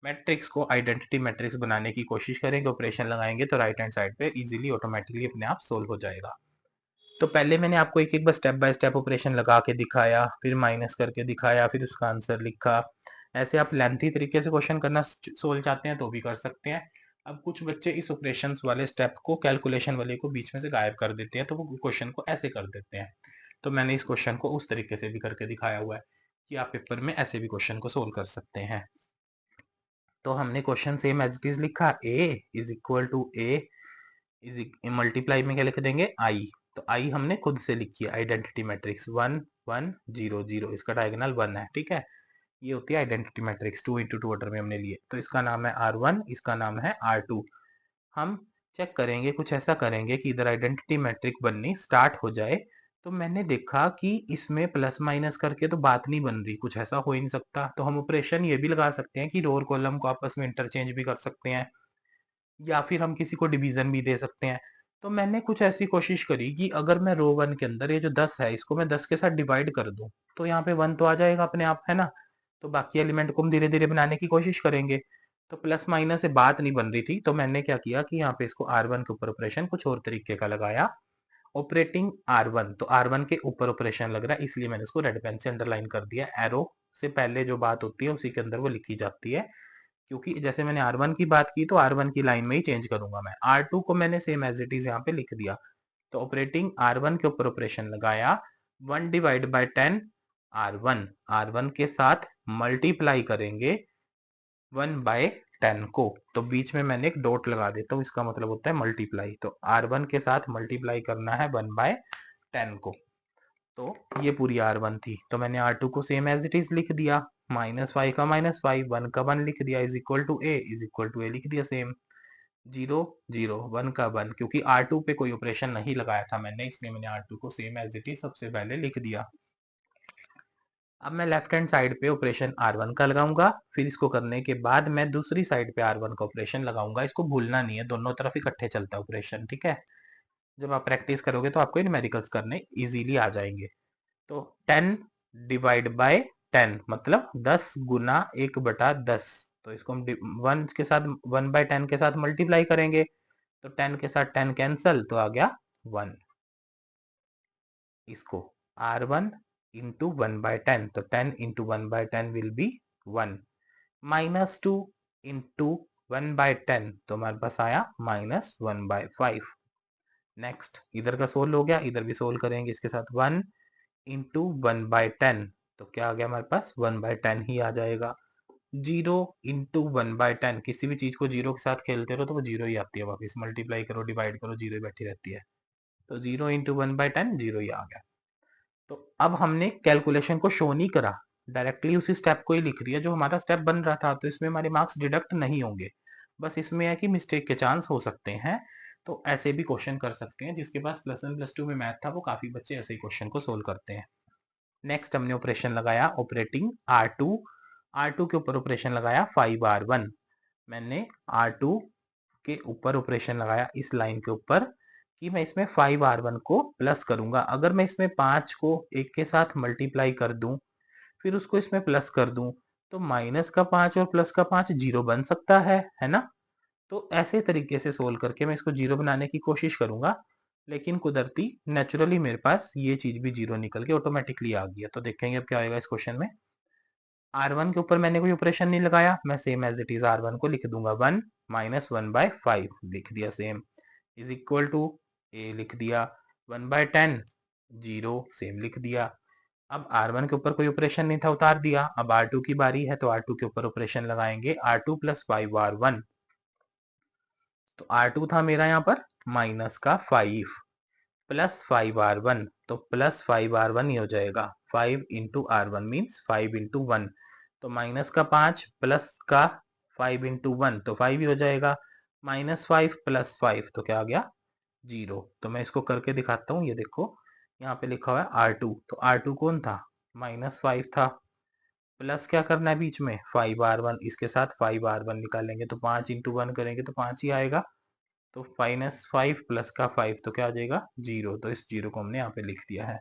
मैट्रिक्स को आइडेंटिटी मैट्रिक्स बनाने की कोशिश करेंगे, ऑपरेशन लगाएंगे, तो राइट हैंड साइड पे इजीली ऑटोमेटिकली अपने आप सोल्व हो जाएगा। तो पहले मैंने आपको एक एक बार स्टेप बाय स्टेप ऑपरेशन लगा के दिखाया, फिर माइनस करके दिखाया, फिर उसका आंसर लिखा। ऐसे आप लेंथी तरीके से क्वेश्चन करना सोल्व चाहते हैं तो भी कर सकते हैं। अब कुछ बच्चे इस ऑपरेशन वाले स्टेप को, कैलकुलेशन वाले को बीच में से गायब कर देते हैं, तो वो क्वेश्चन को ऐसे कर देते हैं। तो मैंने इस क्वेश्चन को उस तरीके से भी करके दिखाया हुआ है कि आप पेपर में ऐसे भी क्वेश्चन को सोल्व कर सकते हैं। तो हमने question same as it is लिखा, A is equal to A is multiply में क्या लिख देंगे, आई। तो आई हमने खुद से लिखी है, आइडेंटिटी मैट्रिक्स 1 1 0 0, इसका डायगोनल 1 है। ठीक है, ये होती है आइडेंटिटी मैट्रिक्स, 2 into 2 ऑर्डर में हमने लिए, तो इसका नाम है R1, इसका नाम है R2। हम चेक करेंगे, कुछ ऐसा करेंगे कि इधर आइडेंटिटी मैट्रिक्स बननी स्टार्ट हो जाए। तो मैंने देखा कि इसमें प्लस माइनस करके तो बात नहीं बन रही, कुछ ऐसा हो ही नहीं सकता। तो हम ऑपरेशन ये भी लगा सकते हैं कि रो और कॉलम को आपस में इंटरचेंज भी कर सकते हैं, या फिर हम किसी को डिवीजन भी दे सकते हैं। तो मैंने कुछ ऐसी कोशिश करी कि अगर मैं रो 1 के अंदर ये जो 10 है इसको मैं 10 के साथ डिवाइड कर दूं तो यहाँ पे 1 तो आ जाएगा अपने आप, है ना। तो बाकी एलिमेंट को हम धीरे धीरे बनाने की कोशिश करेंगे। तो प्लस माइनस से बात नहीं बन रही थी, तो मैंने क्या किया कि यहाँ पे इसको R1 के ऊपर ऑपरेशन कुछ और तरीके का लगाया। ऑपरेटिंग R1, तो R1 के ऊपर ऑपरेशन लग रहा है इसलिए मैंने उसको रेड पेन से अंडरलाइन कर दिया। एरो से पहले जो बात होती है उसी के अंदर वो लिखी जाती है, क्योंकि जैसे मैंने R1 की बात की तो R1 की लाइन में ही चेंज करूंगा मैं। R2 को मैंने सेम एज इट इज यहाँ पे लिख दिया। तो ऑपरेटिंग R1 के ऊपर ऑपरेशन लगाया, 1 डिवाइड बाय 10 R1, R1 के साथ मल्टीप्लाई करेंगे 1 बाय 10 को। तो बीच में मैंने एक डॉट लगा देता हूँ, इसका मतलब होता है मल्टीप्लाई। तो R1 के साथ मल्टीप्लाई करना है 1 बाय 10 को। तो ये पूरी R1 थी, तो मैंने R2 को सेम एज इट इज लिख दिया। -5 का -5, 1 का 1 लिख दिया, इज इक्वल टू ए लिख दिया सेम। 0 0 1 का 1, क्योंकि R2 पे कोई ऑपरेशन नहीं लगाया था मैंने, इसलिए मैंने R2 को सेम एज इट इज सबसे पहले लिख दिया। अब मैं लेफ्ट हैंड साइड पे ऑपरेशन R1 का लगाऊंगा, फिर इसको करने के बाद मैं दूसरी साइड पे R1 का ऑपरेशन लगाऊंगा। इसको भूलना नहीं है, दोनों तरफ इकट्ठे चलता है ऑपरेशन, ठीक है। जब आप प्रैक्टिस करोगे तो आपको न्यूमेरिकल्स करने इजीली आ जाएंगे। तो 10 डिवाइड बाय 10 मतलब 10 गुना 1/10। तो इसको हम 1 के साथ 1 बाय 10 के साथ मल्टीप्लाई करेंगे, तो 10 के साथ 10 कैंसल, तो आ गया 1। इसको R1 इंटू 1 बाय 10, तो 10 into 1 by 10 will be 1। -2 into 1 by 10, तो हमारे पास आया -1 बाय 5। नेक्स्ट इधर का सोल्व हो गया, इधर भी सोल्व करेंगे इसके साथ 1 इंटू 1 बाय 10, तो क्या आ गया हमारे पास 1 बाय 10 ही आ जाएगा। 0 इंटू 1 बाय 10, किसी भी चीज को जीरो के साथ खेलते रहो तो वो जीरो ही आती है वापस, मल्टीप्लाई करो डिवाइड करो जीरो ही बैठी रहती है। तो 0 इंटू 1 बाय 10 जीरो ही आ गया। तो अब हमने कैलकुलेशन को शो नहीं करा, डायरेक्टली उसी स्टेप को ही लिख दिया जो हमारा स्टेप बन रहा था, तो इसमें हमारे मार्क्स डिडक्ट नहीं होंगे। बस इसमें है कि मिस्टेक के चांस हो सकते हैं। तो ऐसे भी क्वेश्चन कर सकते हैं, जिसके पास +1 +2 में मैथ था वो काफी बच्चे ऐसे ही क्वेश्चन को सोल्व करते हैं। नेक्स्ट हमने ऑपरेशन लगाया ऑपरेटिंग R2, R2 के ऊपर ऑपरेशन लगाया 5R1। मैंने R2 के ऊपर ऑपरेशन लगाया इस लाइन के ऊपर कि मैं इसमें 5R1 को प्लस करूंगा। अगर मैं इसमें 5 को 1 के साथ मल्टीप्लाई कर दूं फिर उसको इसमें प्लस कर दूं, तो माइनस का 5 और प्लस का 5 जीरो बन सकता है ना। तो ऐसे तरीके से सोल्व करके मैं इसको जीरो बनाने की कोशिश करूंगा, लेकिन कुदरती नेचुरली मेरे पास ये चीज भी जीरो निकल के ऑटोमेटिकली आ गया। तो देखेंगे अब क्या आएगा इस क्वेश्चन में। R1 के ऊपर मैंने कोई ऑपरेशन नहीं लगाया, मैं same as it is R1 को लिख दूंगा 1 -1 बाय 5 लिख दिया same, is equal to A लिख दिया, 1 बाय 10 0 सेम लिख दिया। अब R1 के ऊपर कोई ऑपरेशन नहीं था, उतार दिया। अब R2 की बारी है तो R2 के ऊपर ऑपरेशन लगाएंगे, R2 + 5R1। तो R2 था मेरा यहाँ पर माइनस का 5 प्लस 5R1, तो प्लस 5R1 ही हो जाएगा। 5 इंटू R1 मीन्स 5 इंटू 1, तो माइनस का 5 प्लस का 5 इंटू 1 तो 5 ही हो जाएगा। -5 + 5 तो क्या आ गया 0। तो मैं इसको करके दिखाता हूँ, ये देखो यहाँ पे लिखा हुआ है R2, तो R2 कौन था -5 था, प्लस क्या करना है बीच में 5R1, इसके साथ 5R1 निकालेंगे तो 5 इंटू 1 करेंगे तो 5 ही आएगा। तो -5 प्लस का 5 तो क्या आ जाएगा 0। तो इस जीरो को हमने यहाँ पे लिख दिया है।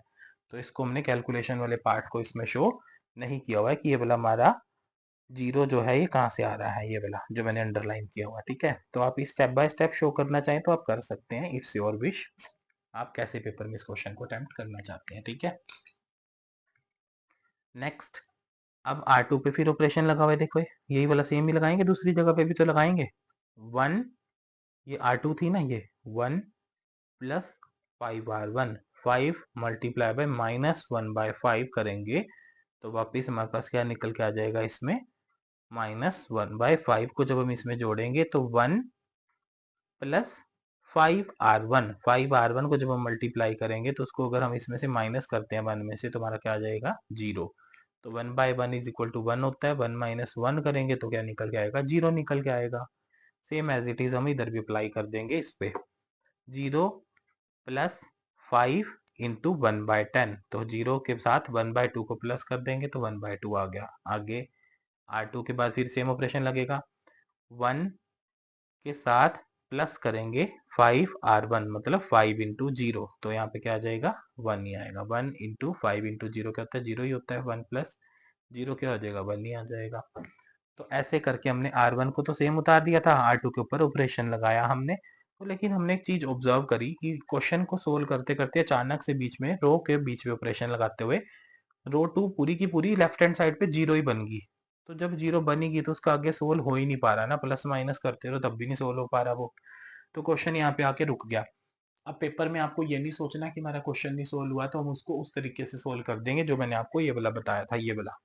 तो इसको हमने कैलकुलेशन वाले पार्ट को इसमें शो नहीं किया हुआ है कि ये वाला हमारा जीरो जो है ये कहाँ से आ रहा है, ये वाला जो मैंने अंडरलाइन किया हुआ, ठीक है। तो आप स्टेप बाय स्टेप शो करना चाहें तो आप कर सकते हैं, इट्स योर विश, आप कैसे पेपर में इस क्वेश्चन को अटेम्प्ट करना चाहते हैं, ठीक है। नेक्स्ट अब R2 पे फिर ऑपरेशन लगा हुआ है, देखो यही वाला सेम ही लगाएंगे, दूसरी जगह पे भी तो लगाएंगे। 1, ये R2 थी ना, ये 1 plus 5R1, 5 multiply by -1 bye 5 करेंगे तो वापिस हमारे पास क्या निकल के आ जाएगा इसमें -1 बाय 5 को जब हम इसमें जोड़ेंगे तो 1 प्लस 5R1, 5R1 को जब हम मल्टीप्लाई करेंगे तो उसको अगर हम इसमें से माइनस करते हैं 1 में से तो हमारा क्या आ जाएगा 0। तो 1 बाय 1 इज इक्वल टू 1 होता है, 1 माइनस 1 करेंगे तो क्या निकल के आएगा 0 निकल के आएगा। सेम एज इट इज हम इधर भी अप्लाई कर देंगे इस पे, 0 प्लस 5 इंटू 1 बाय 10, तो 0 के साथ 1 बाय 2 को प्लस कर देंगे तो 1 बाय 2 आ गया। आगे R2 के बाद फिर सेम ऑपरेशन लगेगा, 1 के साथ प्लस करेंगे 5r1 मतलब 5 इंटू जीरो, तो यहाँ पे क्या आ जाएगा 1 ही आएगा। 1 इंटू 5 इंटू जीरो क्या होता है, जीरो ही होता है। 1 प्लस जीरो क्या हो जाएगा, 1 ही आ जाएगा। तो ऐसे करके हमने R1 को तो सेम उतार दिया था, R2 के ऊपर ऑपरेशन लगाया हमने। तो लेकिन हमने एक चीज ऑब्जर्व करी कि क्वेश्चन को सोल्व करते करते अचानक से बीच में रो के बीच में ऑपरेशन लगाते हुए रो टू पूरी की पूरी लेफ्ट हैंड साइड पे जीरो ही बन गई। तो जब जीरो बनेगी तो उसका आगे सोल्व हो ही नहीं पा रहा ना, प्लस माइनस करते रहो तब भी नहीं सोल्व हो पा रहा वो। तो क्वेश्चन यहाँ पे आके रुक गया। अब पेपर में आपको ये नहीं सोचना कि हमारा क्वेश्चन नहीं सोल्व हुआ, तो हम उसको उस तरीके से सोल्व कर देंगे जो मैंने आपको ये वाला बताया था, ये वाला।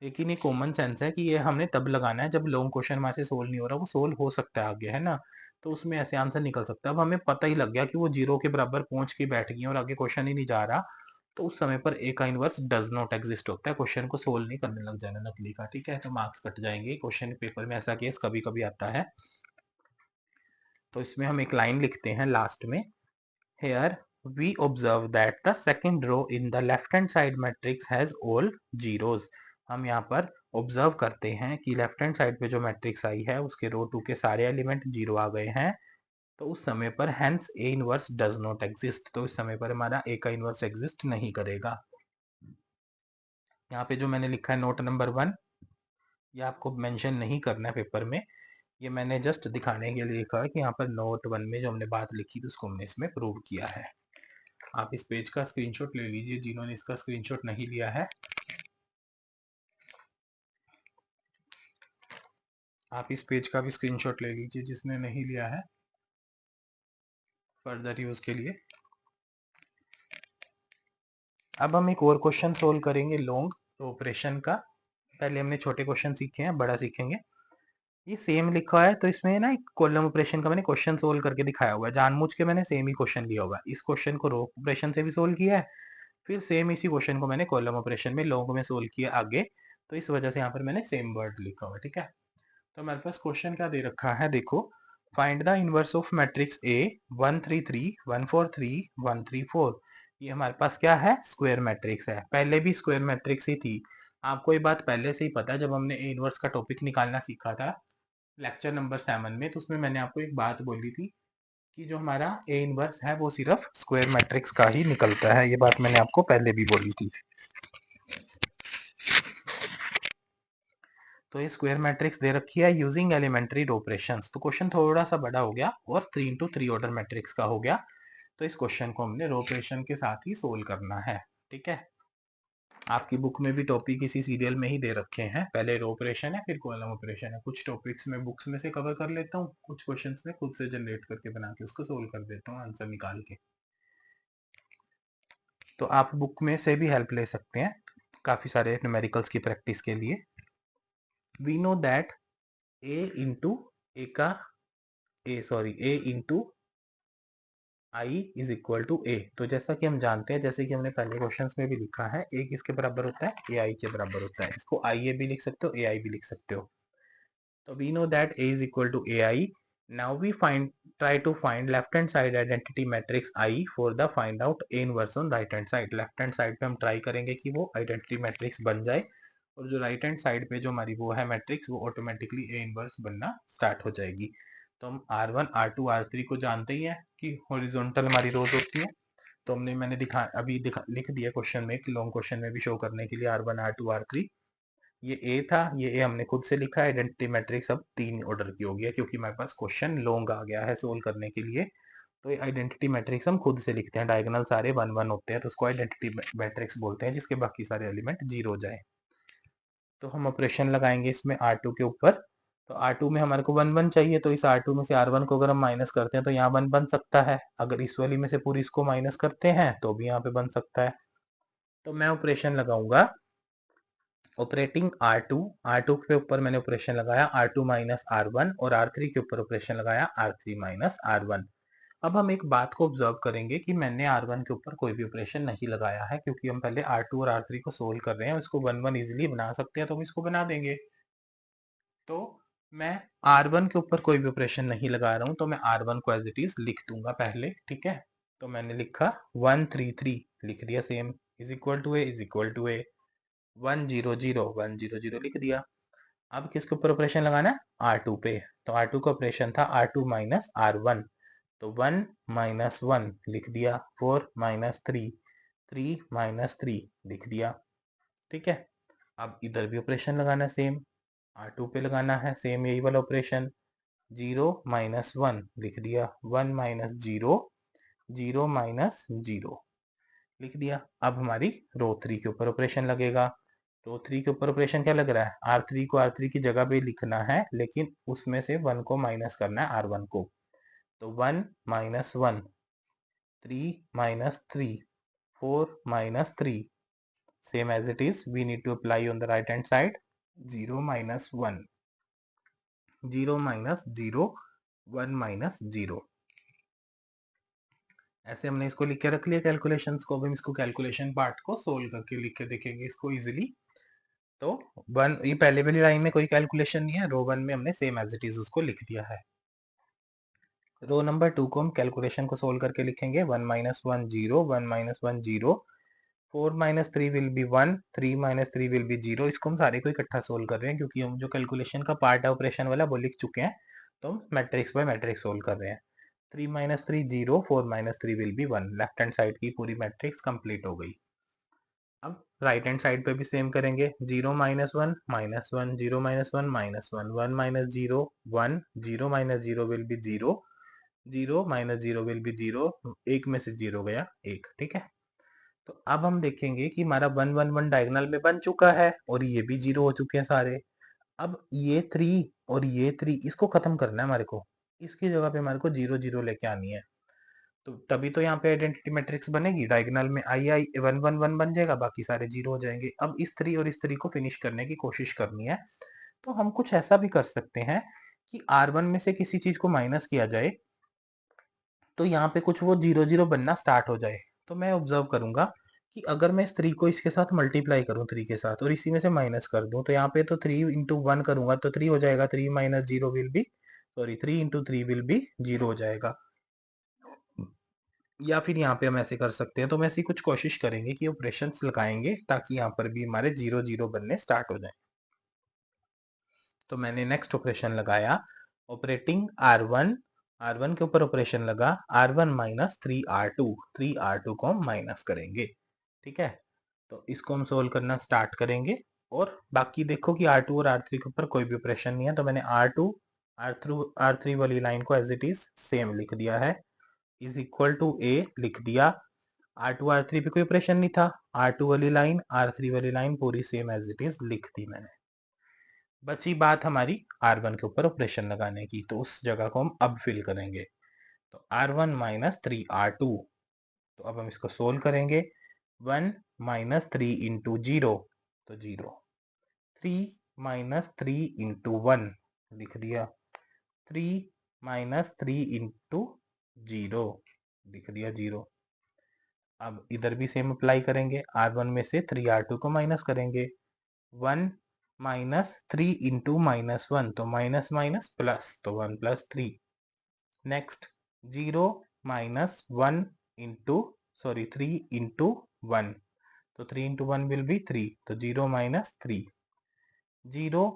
लेकिन ये कॉमन सेंस है कि ये हमने तब लगाना है जब लॉन्ग क्वेश्चन हमारे से सोल्व नहीं हो रहा, वो सोल्व हो सकता है आगे, है ना। तो उसमें ऐसे आंसर निकल सकता है। अब हमें पता ही लग गया कि वो जीरो के बराबर पहुंच के बैठ गई और आगे क्वेश्चन ही नहीं जा रहा, तो उस समय पर ए का इनवर्स डज नॉट एग्जिस्ट होता है। क्वेश्चन को सोल्व नहीं करने लग जाना नकली का, ठीक है, तो मार्क्स कट जाएंगे। क्वेश्चन पेपर में ऐसा केस कभी कभी आता है। तो इसमें हम एक लाइन लिखते हैं लास्ट में, hair we observe that the second row in the left hand side matrix has all zeros। हम यहाँ पर ऑब्जर्व करते हैं कि लेफ्ट हैंड साइड पे जो मैट्रिक्स आई है उसके रो टू के सारे एलिमेंट जीरो आ गए हैं। तो उस समय पर hence A inverse does not exist, तो इस समय पर हमारा ए का इनवर्स एग्जिस्ट नहीं करेगा। यहाँ पे जो मैंने लिखा है नोट नंबर 1, ये आपको मेंशन नहीं करना है पेपर में, ये मैंने जस्ट दिखाने के लिए लिखा है कि यहाँ पर नोट 1 में जो हमने बात लिखी थी उसको हमने इसमें प्रूव किया है। आप इस पेज का स्क्रीनशॉट ले लीजिए जिन्होंने इसका स्क्रीनशॉट नहीं लिया है। आप इस पेज का भी स्क्रीनशॉट ले लीजिए जिसने नहीं लिया है, फर्दर यूज के लिए। अब हम एक और क्वेश्चन सोल्व करेंगे लॉन्ग ऑपरेशन का। पहले हमने छोटे क्वेश्चन सीखे हैं, बड़ा सीखेंगे। ये सेम लिखा है तो इसमें ना एक कॉलम ऑपरेशन का मैंने क्वेश्चन सोल्व करके दिखाया हुआ है, जानबूझ के मैंने सेम ही क्वेश्चन लिया हुआ है। इस क्वेश्चन को रो ऑपरेशन से भी सोल्व किया है, फिर सेम इसी क्वेश्चन को मैंने कॉलम ऑपरेशन में लॉन्ग में सोल्व किया आगे, तो इस वजह से यहाँ पर मैंने सेम वर्ड लिखा हुआ है, ठीक है। तो हमारे पास क्वेश्चन क्या दे रखा है, देखो, find the inverse of matrix ए 133 143 134। ये हमारे पास क्या है, स्क्वायर मैट्रिक्स है। पहले भी स्क्वायर मैट्रिक्स ही थी, आपको ये बात पहले से ही पता है। जब हमने ए इनवर्स का टॉपिक निकालना सीखा था लेक्चर नंबर 7 में, तो उसमें मैंने आपको एक बात बोली थी कि जो हमारा ए इनवर्स है वो सिर्फ स्क्वायर मैट्रिक्स का ही निकलता है। ये बात मैंने आपको पहले भी बोली थी। तो ये स्क्वायर मैट्रिक्स दे रखी है यूजिंग एलिमेंट्री ऑपरेशंस। तो क्वेश्चन थोड़ा सा बड़ा हो गया और 3 इंटू 3 ऑर्डर मैट्रिक्स का हो गया। तो इस क्वेश्चन को हमने रो ऑपरेशन के साथ ही सोल्व करना है, ठीक है। आपकी बुक में भी टॉपिक इसी सीरियल में ही दे रखे हैं, पहले रो ऑपरेशन है फिर कॉलम ऑपरेशन है। कुछ टॉपिक्स में बुक्स में से कवर कर लेता हूँ, कुछ क्वेश्चंस में खुद से जनरेट करके बना के उसको सोल्व कर देता हूँ आंसर निकाल के। तो आप बुक में से भी हेल्प ले सकते हैं काफी सारे न्यूमेरिकल्स की प्रैक्टिस के लिए। We know that A into A का A into I is equal to A. तो जैसा कि हम जानते हैं, जैसे कि हमने पहले क्वेश्चंस में भी लिखा है, ए किसके बराबर होता है, ए आई के बराबर होता है। इसको आई ए भी लिख सकते हो, ए आई भी लिख सकते हो। तो we know that A is equal to A I. Now we find try to find left hand side identity matrix I for the find out A inverse on right hand side. Left hand side पे हम try करेंगे कि वो identity matrix बन जाए, और जो right hand side पे जो हमारी वो है मैट्रिक्स, वो ऑटोमेटिकली ए इनवर्स बनना स्टार्ट हो जाएगी। तो हम R1 R2 R3 को जानते ही हैं कि हॉरिजॉन्टल हमारी रोज होती है। तो मैंने लिख दिया क्वेश्चन में कि लॉन्ग क्वेश्चन में भी शो करने के लिए R1 R2 R3। ये ए था, ये ए हमने खुद से लिखा है। आइडेंटिटी मैट्रिक्स अब 3 ऑर्डर की हो गया क्योंकि हमारे पास क्वेश्चन लॉन्ग आ गया है सोल्व करने के लिए। तो ये आइडेंटिटी मैट्रिक्स हम खुद से लिखते हैं, डायगोनल सारे 1 1 होते हैं, तो उसको आइडेंटिटी मैट्रिक्स बोलते हैं जिसके बाकी सारे एलिमेंट जीरो हो जाए। तो हम ऑपरेशन लगाएंगे इसमें R2 के ऊपर। तो R2 में हमारे को 1 1 चाहिए, तो इस R2 में से R1 को अगर हम माइनस करते हैं तो यहाँ 1 बन सकता है। अगर इस वाली में से पूरी इसको माइनस करते हैं तो भी यहाँ पे बन सकता है। तो मैं ऑपरेशन लगाऊंगा ऑपरेटिंग R2 के ऊपर मैंने ऑपरेशन लगाया R2 माइनस R1, और R3 के ऊपर ऑपरेशन लगाया R3 माइनस R1। अब हम एक बात को ऑब्जर्व करेंगे कि मैंने R1 के ऊपर कोई भी ऑपरेशन नहीं लगाया है, क्योंकि हम पहले R2 और R3 को सोल्व कर रहे हैं। इसको 1 1 इजिली बना सकते हैं, तो हम इसको बना देंगे। तो मैं R1 के ऊपर कोई भी ऑपरेशन नहीं लगा रहा हूं, तो मैं R1 को एज इट इज लिख दूंगा पहले, ठीक है। तो मैंने लिखा 133 लिख दिया, same is equal to A 1 0 0 1 0 0 लिख दिया। अब किसके ऊपर ऑपरेशन लगाना है? R2 पे। तो R2 का ऑपरेशन था R2 माइनस R1, तो 1 माइनस 1 लिख दिया, 4 माइनस 3, 3 माइनस 3 लिख दिया। ठीक है, अब इधर भी ऑपरेशन लगाना है सेम, R2 पे लगाना है सेम यही वाला ऑपरेशन। 0 माइनस 1 लिख दिया, 1 माइनस 0, 0 माइनस 0 लिख दिया। अब हमारी रो 3 के ऊपर ऑपरेशन लगेगा। रो 3 के ऊपर ऑपरेशन क्या लग रहा है? R3 को R3 की जगह पे लिखना है, लेकिन उसमें से 1 को माइनस करना है R1 को। तो 1 minus 1, 3 minus 3, 4 minus 3, same as it is, we need to apply on the right hand side, 0 minus 1, 0 minus 0, 1 minus 0। ऐसे हमने इसको लिख के रख लिया कैलकुलेशंस को। अब हम इसको कैलकुलेशन पार्ट को सोल्व करके लिख के देखेंगे इसको इजीली। तो ये पहले वाली लाइन में कोई कैलकुलेशन नहीं है, रो 1 में हमने सेम एज इट इज उसको लिख दिया है। रो नंबर 2 को हम कैलकुलेशन को सोल्व करके लिखेंगे, 1 minus 1 0, 1 minus 1 0, 4 minus 3 will be 1, 3 minus 3 will be 0। इसको हम सारे को इकट्ठा सोल्व कर रहे हैं क्योंकि हम जो कैलकुलेशन का पार्ट है ऑपरेशन वाला वो लिख चुके हैं, तो हम मैट्रिक्स बाय मैट्रिक्स सोल्व कर रहे हैं। 3 minus 3 0, 4 minus 3 will be 1। Left hand side की पूरी मैट्रिक्स कंप्लीट हो गई। अब राइट हैंड साइड पे भी सेम करेंगे, 0 minus 1 minus 1, 0 minus 1 minus 1, 1 minus 0 1, 0 minus 0 will be 0, 0 minus 0 will be 0, एक में से 0 गया 1। ठीक है, तो अब हम देखेंगे कि हमारा 1 1 1 डायगोनल में बन चुका है और ये भी 0 हो चुके हैं सारे। अब ये 3 और ये 3 इसको खत्म करना है हमारे को, इसकी जगह पे हमारे को 0 0 लेके आनी है। तो तभी तो यहाँ पे आइडेंटिटी मैट्रिक्स बनेगी, डायगोनल में आई आई 1 1 1 बन जाएगा, बाकी सारे 0 हो जाएंगे। अब इस 3 और इस 3 को फिनिश करने की कोशिश करनी है। तो हम कुछ ऐसा भी कर सकते हैं कि R1 में से किसी चीज को माइनस किया जाए, तो यहाँ पे कुछ वो 0 0 बनना स्टार्ट हो जाए। तो मैं ऑब्जर्व करूंगा कि अगर मैं इस 3 को इसके साथ मल्टीप्लाई करूं 3 के साथ और इसी में से माइनस कर दूं, तो यहाँ पे तो 3 इंटू 1 करूंगा तो 3 हो जाएगा, 3 minus 0 will be, sorry 3 into 3 will be 0 हो जाएगा। या फिर यहाँ पे हम ऐसे कर सकते हैं, तो हम ऐसी कुछ कोशिश करेंगे कि ऑपरेशंस लगाएंगे ताकि यहाँ पर भी हमारे 0 0 बनने स्टार्ट हो जाए। तो मैंने नेक्स्ट ऑपरेशन लगाया, ऑपरेटिंग R1, R1 के ऊपर ऑपरेशन लगा, R1 माइनस 3R2, 3R2 को हम माइनस करेंगे। ठीक है, तो इसको हम सोल्व करना स्टार्ट करेंगे। और बाकी देखो कि R2 और R3 के ऊपर कोई भी ऑपरेशन नहीं है, तो मैंने R2 R3 वाली लाइन को एज इट इज सेम लिख दिया है, इज इक्वल टू A लिख दिया। R2 R3 पे कोई ऑपरेशन नहीं था, R2 वाली लाइन R3 वाली लाइन पूरी सेम एज इट इज लिख दी मैंने। बची बात हमारी R1 के ऊपर ऑपरेशन लगाने की, तो उस जगह को हम अब फिल करेंगे। तो R1 माइनस 3R2, तो अब हम इसको सोल्व करेंगे। 1 माइनस 3 इंटू 0, तो 0, 3 माइनस 3 इंटू 1 लिख दिया, 3 माइनस 3 इंटू 0 लिख दिया 0। अब इधर भी सेम अप्लाई करेंगे, R1 में से 3R2 को माइनस करेंगे, 1 माइनस 3 इंटू माइनस 1, तो माइनस माइनस प्लस, तो 1 plus 3। Next 0 minus 1 into, sorry 3 into 1, तो 3 इंटू 1 विल बी 3, तो 0 माइनस 3। 0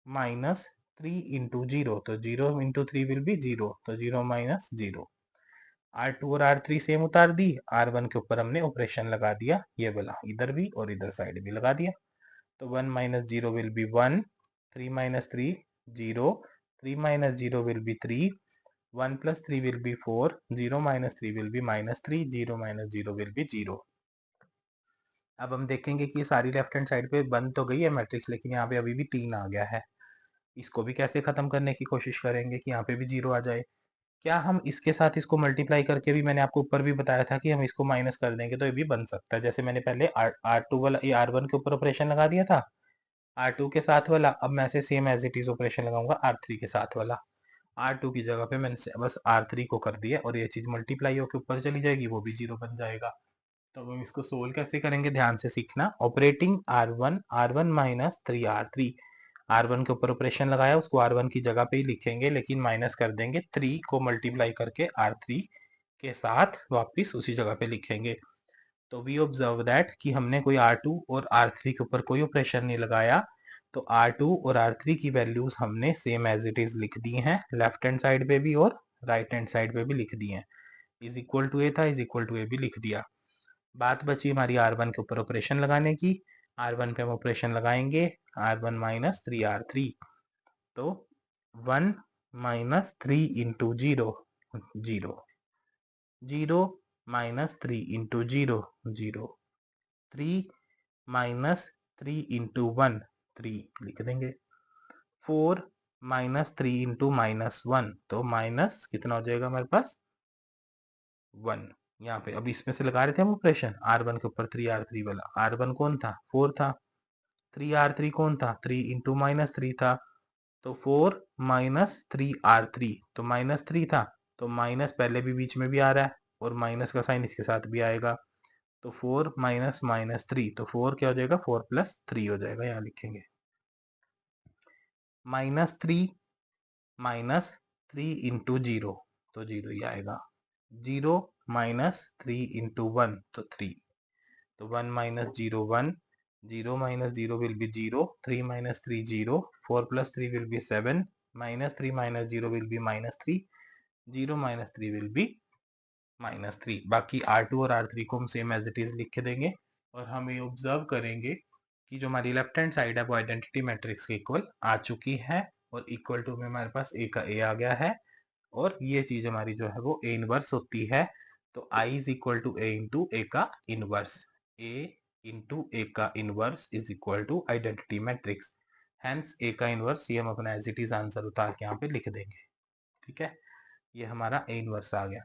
माइनस 3 इंटू 0, तो 0 इंटू 3 विल बी 0, तो 0 माइनस 0। R2 और R3 सेम उतार दी, R1 के ऊपर हमने ऑपरेशन लगा दिया, ये वाला इधर भी और इधर साइड भी लगा दिया। तो 1 minus 0 will be 1, 3 minus 3 0, 3 minus 0 will be 3, 1 plus 3 will be 4, 0 minus 3 will be minus 3, 0 minus 0 will be 0। अब हम देखेंगे कि ये सारी लेफ्ट हैंड साइड पे बन तो गई है मैट्रिक्स, लेकिन यहाँ पे अभी भी 3 आ गया है। इसको भी कैसे खत्म करने की कोशिश करेंगे कि यहाँ पे भी 0 आ जाए। क्या हम इसके साथ इसको मल्टीप्लाई करके भी, मैंने आपको ऊपर भी बताया था कि हम इसको माइनस कर देंगे तो ये भी बन सकता है। जैसे मैंने पहले R2 वाला ये R1 के ऊपर ऑपरेशन लगा दिया था, R2 के साथ वाला, अब मैं ऐसे same as it is operation लगाऊंगा R3 के साथ वाला। R2 की जगह पे मैंने बस R3 को कर दिया और ये चीज मल्टीप्लाई होकर ऊपर चली जाएगी, वो भी 0 बन जाएगा। तो अब हम इसको सोल्व कैसे करेंगे, ध्यान से सीखना। Operating R1, R1 minus 3R3, R1 के ऊपर ऑपरेशन लगाया, उसको R1 की जगह पे ही लिखेंगे, लेकिन माइनस कर देंगे, 3 को मल्टीप्लाई करके R3 के साथ वापिस उसी जगह पे लिखेंगे। तो वी ऑब्जर्व दैट कि हमने कोई R2 और R3 के ऊपर कोई ऑपरेशन नहीं लगाया, तो R2 और R3 की वैल्यूज हमने सेम एज इट इज लिख दी हैं, लेफ्ट हैंड साइड पे भी और राइट हैंड साइड पे भी लिख दी हैं। इज इक्वल टू ए था, इज इक्वल टू ए भी लिख दिया। बात बची हमारी R1 के ऊपर ऑपरेशन लगाने की। R1 पे हम ऑपरेशन लगाएंगे, R1 माइनस 3R3, तो 1 minus 3 into 0, 0, 0 minus 3 into 0, 0, 3 minus 3 into 1, 3 लिख देंगे। 4 माइनस 3 इंटू माइनस 1, तो माइनस कितना हो जाएगा हमारे पास 1। यहाँ पे अभी इसमें से लगा रहे थे हम ऑपरेशन, R1 के ऊपर 3R3 वाला। R1 कौन था, 4 था। 3R3 कौन था, 3 इंटू माइनस 3 था। तो 4 माइनस 3R3, तो माइनस 3 था, तो माइनस पहले भी बीच में भी आ रहा है और माइनस का साइन इसके साथ भी आएगा। तो 4 माइनस माइनस 3, तो 4 क्या हो जाएगा, 4 प्लस 3 हो जाएगा, यहाँ लिखेंगे। माइनस 3 माइनस 3 इंटू 0, तो 0 ही आएगा। 0 माइनस 3 इंटू 1, तो 3, तो 1 minus 0 1, 0 minus 0 will be 0, 3 minus 3 0, 4 plus 3 will be 7, minus 3 minus 0 will be minus 3, 0 minus 3 will be minus 3। बाकी R2 और R3 को हम सेम एज इट इज लिख के देंगे और हम ये ऑब्जर्व करेंगे कि जो हमारी लेफ्ट हैंड साइड है वो आइडेंटिटी मैट्रिक्स के इक्वल आ चुकी है और इक्वल टू में हमारे पास ए का ए आ गया है और ये चीज हमारी जो है वो ए इनवर्स होती है। तो I is equal to A into A का इनवर्स, ए इंटू ए का inverse is equal to identity matrix. Hence A का इनवर्स ये हम अपना एज इट इज आंसर उतार के यहाँ पे लिख देंगे। ठीक है, ये हमारा ए इनवर्स आ गया।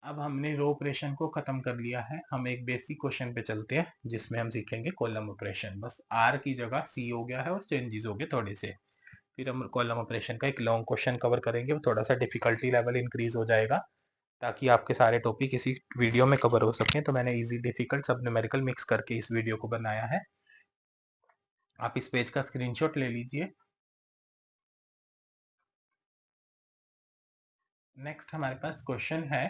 अब हमने रो ऑपरेशन को खत्म कर लिया है, हम एक बेसिक क्वेश्चन पे चलते हैं जिसमें हम सीखेंगे कॉलम ऑपरेशन। बस आर की जगह सी हो गया है और चेंजेस हो गए थोड़े से। फिर हम कॉलम ऑपरेशन का एक लॉन्ग क्वेश्चन कवर करेंगे, वो थोड़ा सा डिफिकल्टी लेवल इंक्रीज हो जाएगा ताकि आपके सारे टॉपिक इसी वीडियो में कवर हो सकें। तो मैंने इजी डिफिकल्ट सब न्यूमेरिकल मिक्स करके इस वीडियो को बनाया है। आप इस पेज का स्क्रीनशॉट ले लीजिए। नेक्स्ट हमारे पास क्वेश्चन है,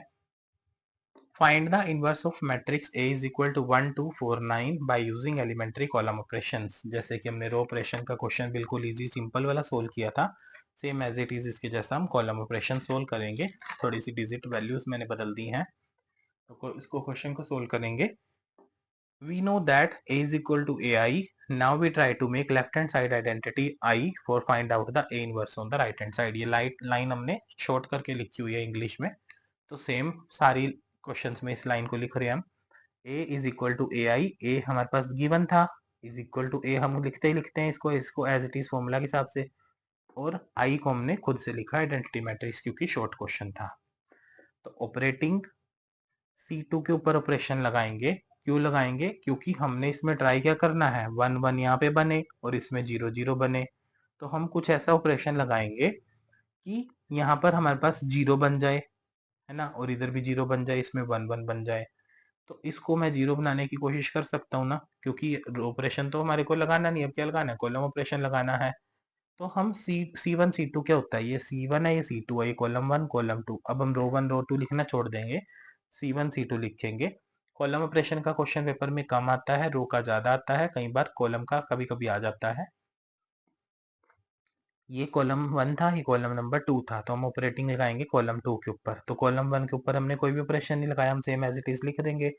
find the inverse of matrix A is equal to 1 2 4 9 by using elementary column operations. जैसे कि हमने रो ऑपरेशन का क्वेश्चन बिल्कुल इजी सिंपल वाला सोल्व किया था, सेम एज इट इज इसके जैसा हम कॉलम ऑपरेशन सोल्व करेंगे। थोड़ी सी डिजिट वैल्यूज मैंने बदल दी हैं, तो इसको क्वेश्चन को सोल्व करेंगे। We know that A is equal to AI. Now we try to make left hand side identity I for find out the A inverse on the right hand side। ये line हमने short करके लिखी हुई है English में, तो same सारी questions में इस लाइन को लिख रहे हैं हम। A is equal to A I, ए हमारे पास गिवन था, इज इक्वल टू ए हम लिखते ही लिखते हैं इसको एज इट इज फॉर्मूला के हिसाब से, और आई को हमने खुद से लिखा आइडेंटिटी मैट्रिक्स क्योंकि शॉर्ट क्वेश्चन था। तो ऑपरेटिंग C2 के ऊपर ऑपरेशन लगाएंगे। क्यों लगाएंगे, क्योंकि हमने इसमें ट्राई क्या करना है, 1 1 यहाँ पे बने और इसमें 0 0 बने। तो हम कुछ ऐसा ऑपरेशन लगाएंगे कि यहाँ पर हमारे पास 0 बन जाए, है ना, और इधर भी 0 बन जाए, इसमें 1 1 बन जाए। तो इसको मैं 0 बनाने की कोशिश कर सकता हूँ ना, क्योंकि ऑपरेशन तो हमारे को लगाना नहीं, अब क्या लगाना है, कॉलम ऑपरेशन लगाना है। तो हम C1 C2 क्या होता है, ये C1 है, ये C2 है, ये कॉलम 1 कॉलम 2। अब हम रो 1 रो 2 लिखना छोड़ देंगे, C1 C2 लिखेंगे। कॉलम ऑपरेशन का क्वेश्चन पेपर में कम आता है, रो का ज्यादा आता है, कई बार कॉलम का कभी कभी आ जाता है। ये कॉलम 1 था, ये कॉलम नंबर 2 था, तो हम ऑपरेटिंग लगाएंगे कॉलम 2 के ऊपर। तो कॉलम 1 के ऊपर हमने कोई भी ऑपरेशन नहीं लगाया, हम सेम एज इट इज लिख देंगे।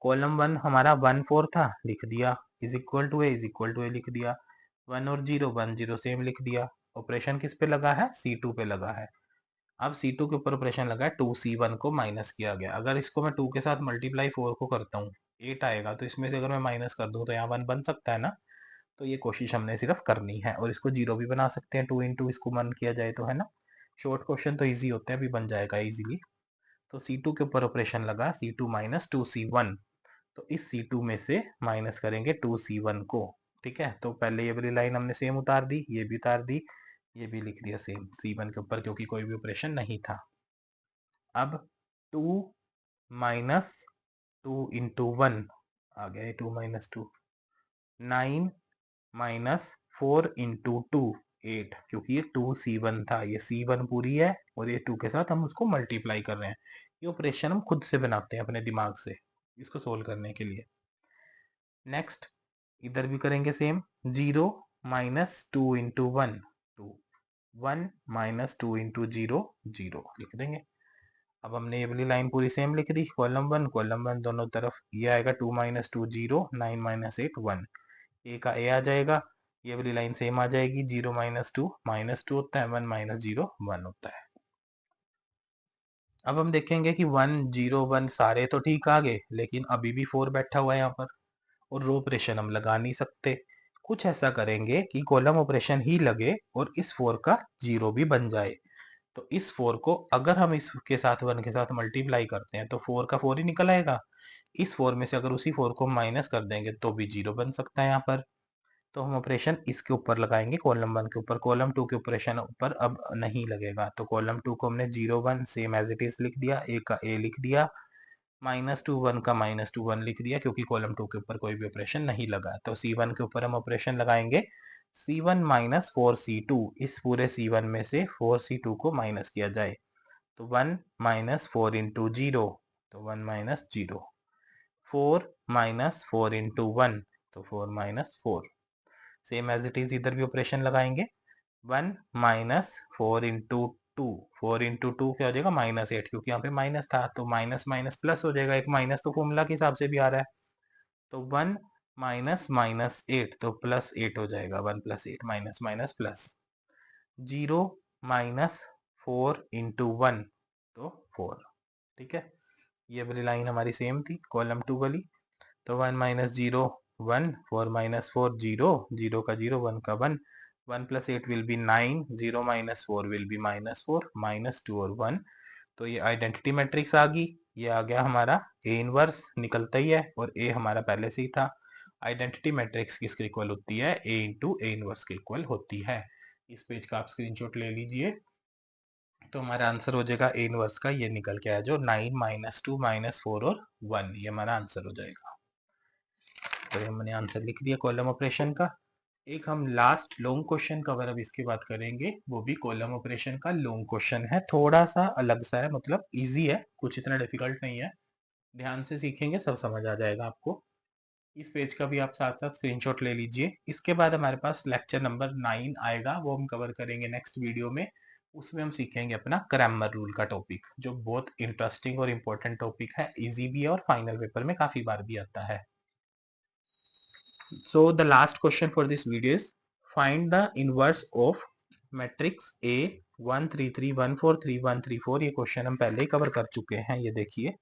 कॉलम 1 हमारा 1 4 था, लिख दिया, is equal to A, is equal to A लिख दिया। 1 और 0 1 0 सेम लिख दिया। ऑपरेशन किस पे लगा है, C2 पे लगा है। अब C2 के ऊपर ऑपरेशन लगा है, 2C1 को माइनस किया गया। अगर इसको मैं 2 के साथ मल्टीप्लाई 4 को करता हूँ 8 आएगा, तो इसमें से अगर मैं माइनस कर दूं तो यहाँ 1 बन सकता है ना। तो ये कोशिश हमने सिर्फ करनी है, और इसको 0 भी बना सकते हैं, 2 इंटू इसको 1 किया जाए तो, है ना। शॉर्ट क्वेश्चन तो ईजी होते हैं, अभी बन जाएगा इजीली। तो C2 के ऊपर ऑपरेशन लगा, C2 माइनस 2C1, तो इस C2 में से माइनस करेंगे 2C1 को। ठीक है, तो पहले ये वाली लाइन हमने सेम उतार दी, ये भी उतार दी, ये भी लिख दिया सेम C1 के ऊपर, क्योंकि कोई भी ऑपरेशन नहीं था। अब 2 माइनस 2 इंटू 1 आ गया, 2 माइनस 2, 9 माइनस 4 इंटू 2, 8, क्योंकि ये 2C1 था, ये C1 पूरी है और ये 2 के साथ हम उसको मल्टीप्लाई कर रहे हैं। ये ऑपरेशन हम खुद से बनाते हैं अपने दिमाग से इसको सोल्व करने के लिए। नेक्स्ट इधर भी करेंगे सेम, 0 -2 इंटू 1 2 1 -2 इंटू 0 0 लिख देंगे। अब हमने ये वाली लाइन पूरी सेम लिख दी, कॉलम 1 दोनों तरफ। ये आएगा 2 - 2 0 9 - 8 1, ए का ए आ जाएगा। ये वाली लाइन सेम आ जाएगी, 0 - 2 -2 होता है, 1 - 0 1 होता है। अब हम देखेंगे कि 1 0 1 सारे तो ठीक आ गए, लेकिन अभी भी 4 बैठा हुआ है यहाँ पर, और रो ऑपरेशन हम लगा नहीं सकते। कुछ ऐसा करेंगे कि कॉलम ऑपरेशन ही लगे और इस 4 का 0 भी बन जाए। तो इस 4 को अगर हम इसके साथ 1 के साथ मल्टीप्लाई करते हैं तो 4 का 4 ही निकल आएगा। इस 4 में से अगर उसी 4 को माइनस कर देंगे तो भी 0 बन सकता है यहाँ पर। तो हम ऑपरेशन इसके ऊपर लगाएंगे, कॉलम 1 के ऊपर। कॉलम 2 के ऑपरेशन ऊपर अब नहीं लगेगा। तो कॉलम 2 को हमने 0 1 सेम एज इट इज लिख दिया, ए का ए लिख दिया, -2 1 का -2 1 लिख दिया, क्योंकि कॉलम 2 के ऊपर कोई भी ऑपरेशन नहीं लगा। तो C1 के ऊपर हम ऑपरेशन लगाएंगे, C1 - 4C2। इस पूरे C1 में से 4C2 को माइनस किया जाए तो 1 - 4 इंटू 0, तो 1 - 0, 4 - 4 इंटू 1, तो 4 - 4। सेम एज इट इज इधर भी ऑपरेशन लगाएंगे, 1 - 4 इंटू 2, 4 इंटू 2 क्या हो जाएगा -8, क्योंकि यहाँ पे माइनस था तो माइनस माइनस प्लस हो जाएगा। एक माइनस तो फॉर्मूला के हिसाब से भी आ रहा है। तो 1 - -8 तो +8 हो जाएगा, 1 + 8 माइनस माइनस प्लस। 0 - 4 इंटू 1, तो 4। ठीक है, ये वाली लाइन हमारी सेम थी, कॉलम 2 वाली। तो 1 - 0 1, 4 - 4 0, 0 का 0, 1 का 1, 1 + 8 विल बी 9, 0 - 4 विल बी -4, -2 और 1। तो ये आइडेंटिटी मैट्रिक्स आ गई। ये आ गया हमारा ए इनवर्स, निकलता ही है, और ए हमारा पहले से ही था। आइडेंटिटी मैट्रिक्स किसके इक्वल होती है? ए इंटू ए इनवर्स के इक्वल होती है। इस पेज का आप स्क्रीनशॉट ले लीजिए, तो हमारा आंसर हो जाएगा ए इनवर्स का, ये निकल के आया जो 9 - 2 -4 और 1, ये हमारा आंसर हो जाएगा। तो हमने आंसर लिख दिया कॉलम ऑपरेशन का। एक हम लास्ट लॉन्ग क्वेश्चन कवर अब इसके बाद करेंगे, वो भी कॉलम ऑपरेशन का लॉन्ग क्वेश्चन है, थोड़ा सा अलग सा है, मतलब इजी है, कुछ इतना डिफिकल्ट नहीं है। ध्यान से सीखेंगे सब समझ आ जाएगा आपको। इस पेज का भी आप साथ साथ स्क्रीनशॉट ले लीजिए। इसके बाद हमारे पास लेक्चर नंबर 9 आएगा, वो हम कवर करेंगे नेक्स्ट वीडियो में। उसमें हम सीखेंगे अपना ग्रामर रूल का टॉपिक, जो बहुत इंटरेस्टिंग और इम्पोर्टेंट टॉपिक है, इजी भी है और फाइनल पेपर में काफी बार भी आता है। So the last question for this video is find the inverse of matrix A 1 3 3 1 4 3 1 3 4। ये क्वेश्चन हम पहले ही कवर कर चुके हैं, ये देखिए,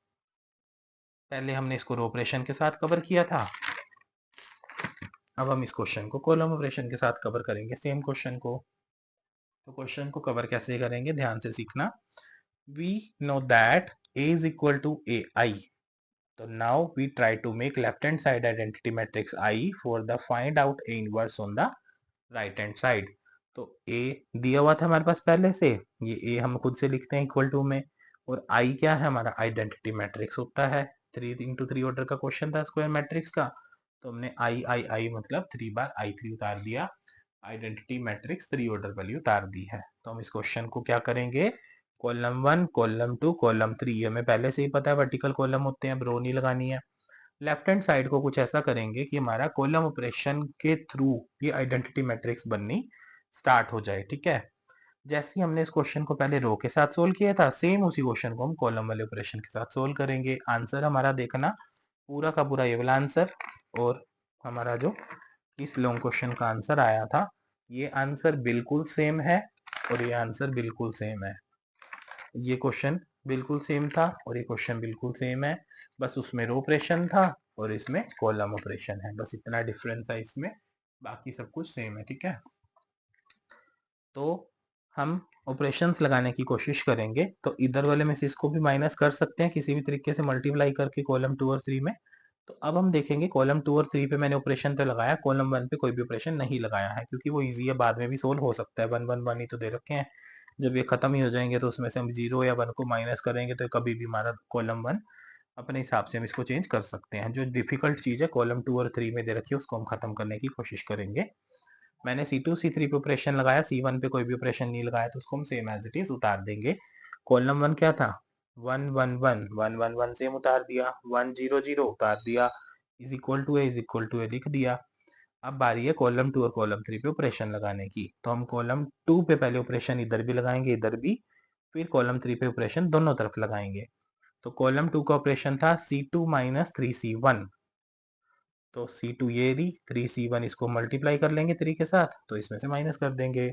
पहले हमने इसको रो ऑपरेशन के साथ कवर किया था। अब हम इस क्वेश्चन को कॉलम ऑपरेशन के साथ कवर करेंगे, सेम क्वेश्चन को। तो क्वेश्चन को कवर कैसे करेंगे, ध्यान से सीखना। We know that A is equal to AI. So now we try to make left hand side identity matrix I for the find out A inverse on the right hand side. तो ए दिया हुआ था हमारे पास पहले से, ये ए हम खुद से लिखते हैं इक्वल टू में, और आई क्या है हमारा? आइडेंटिटी मैट्रिक्स होता है। 3 इंटू 3 ऑर्डर का क्वेश्चन था स्क्वायर मैट्रिक्स का, तो हमने आई आई आई मतलब 3 बार I3 उतार दिया, आइडेंटिटी मैट्रिक्स 3 ऑर्डर वैल्यू उतार दी है। तो हम इस क्वेश्चन को क्या करेंगे, कॉलम 1 कॉलम 2 कॉलम 3, हमें पहले से ही पता है वर्टिकल कॉलम होते हैं, अब रो नहीं लगानी है। लेफ्ट हैंड साइड को कुछ ऐसा करेंगे कि हमारा कॉलम ऑपरेशन के थ्रू ये आइडेंटिटी मैट्रिक्स बननी स्टार्ट हो जाए। ठीक है, जैसे ही हमने इस क्वेश्चन को पहले रो के साथ सोल्व किया था, सेम उसी क्वेश्चन को हम कॉलम वाले ऑपरेशन के साथ सोल्व करेंगे। आंसर हमारा देखना पूरा का पूरा ये वाला आंसर, और हमारा जो इस लॉन्ग क्वेश्चन का आंसर आया था, ये आंसर बिल्कुल सेम है, और ये आंसर बिल्कुल सेम है। ये क्वेश्चन बिल्कुल सेम था और ये क्वेश्चन बिल्कुल सेम है, बस उसमें रो ऑपरेशन था और इसमें कॉलम ऑपरेशन है, बस इतना डिफरेंस है इसमें, बाकी सब कुछ सेम है। ठीक है, तो हम ऑपरेशंस लगाने की कोशिश करेंगे। तो इधर वाले में से इसको भी माइनस कर सकते हैं किसी भी तरीके से मल्टीप्लाई करके कॉलम 2 और 3 में। तो अब हम देखेंगे कॉलम 2 और 3 पे मैंने ऑपरेशन तो लगाया, कॉलम 1 पे कोई भी ऑपरेशन नहीं लगाया है, क्योंकि वो इजी है, बाद में भी सोल्व हो सकता है। 1 1 1 ही तो दे रखे हैं, जब ये खत्म ही हो जाएंगे तो उसमें से हम 0 या 1 को माइनस करेंगे तो कभी भी हमारा कॉलम 1 अपने हिसाब से हम इसको चेंज कर सकते हैं। जो डिफिकल्ट चीज है कॉलम 2 और 3 में दे रखी है, उसको हम खत्म करने की कोशिश करेंगे। मैंने C2 C3 पे ऑपरेशन लगाया, C1 पे कोई भी ऑपरेशन नहीं लगाया, तो उसको हम सेम एज इट इज उतार देंगे। कॉलम 1 क्या था? 1 1 1 1 1 1 सेम उतार दिया, 1 0 0 उतार दिया, इज इक्वल टू ए लिख दिया। अब बारी है कॉलम 2 और कॉलम 3 पे ऑपरेशन लगाने की। तो हम कॉलम 2 पे पहले ऑपरेशन इधर भी लगाएंगे, इधर भी, फिर कॉलम 3 पे ऑपरेशन दोनों तरफ लगाएंगे। तो कॉलम 2 का ऑपरेशन था C2 माइनस 3C1। तो C2 ये रही, 3C1 इसको मल्टीप्लाई कर लेंगे 3 के साथ, तो इसमें से माइनस कर देंगे।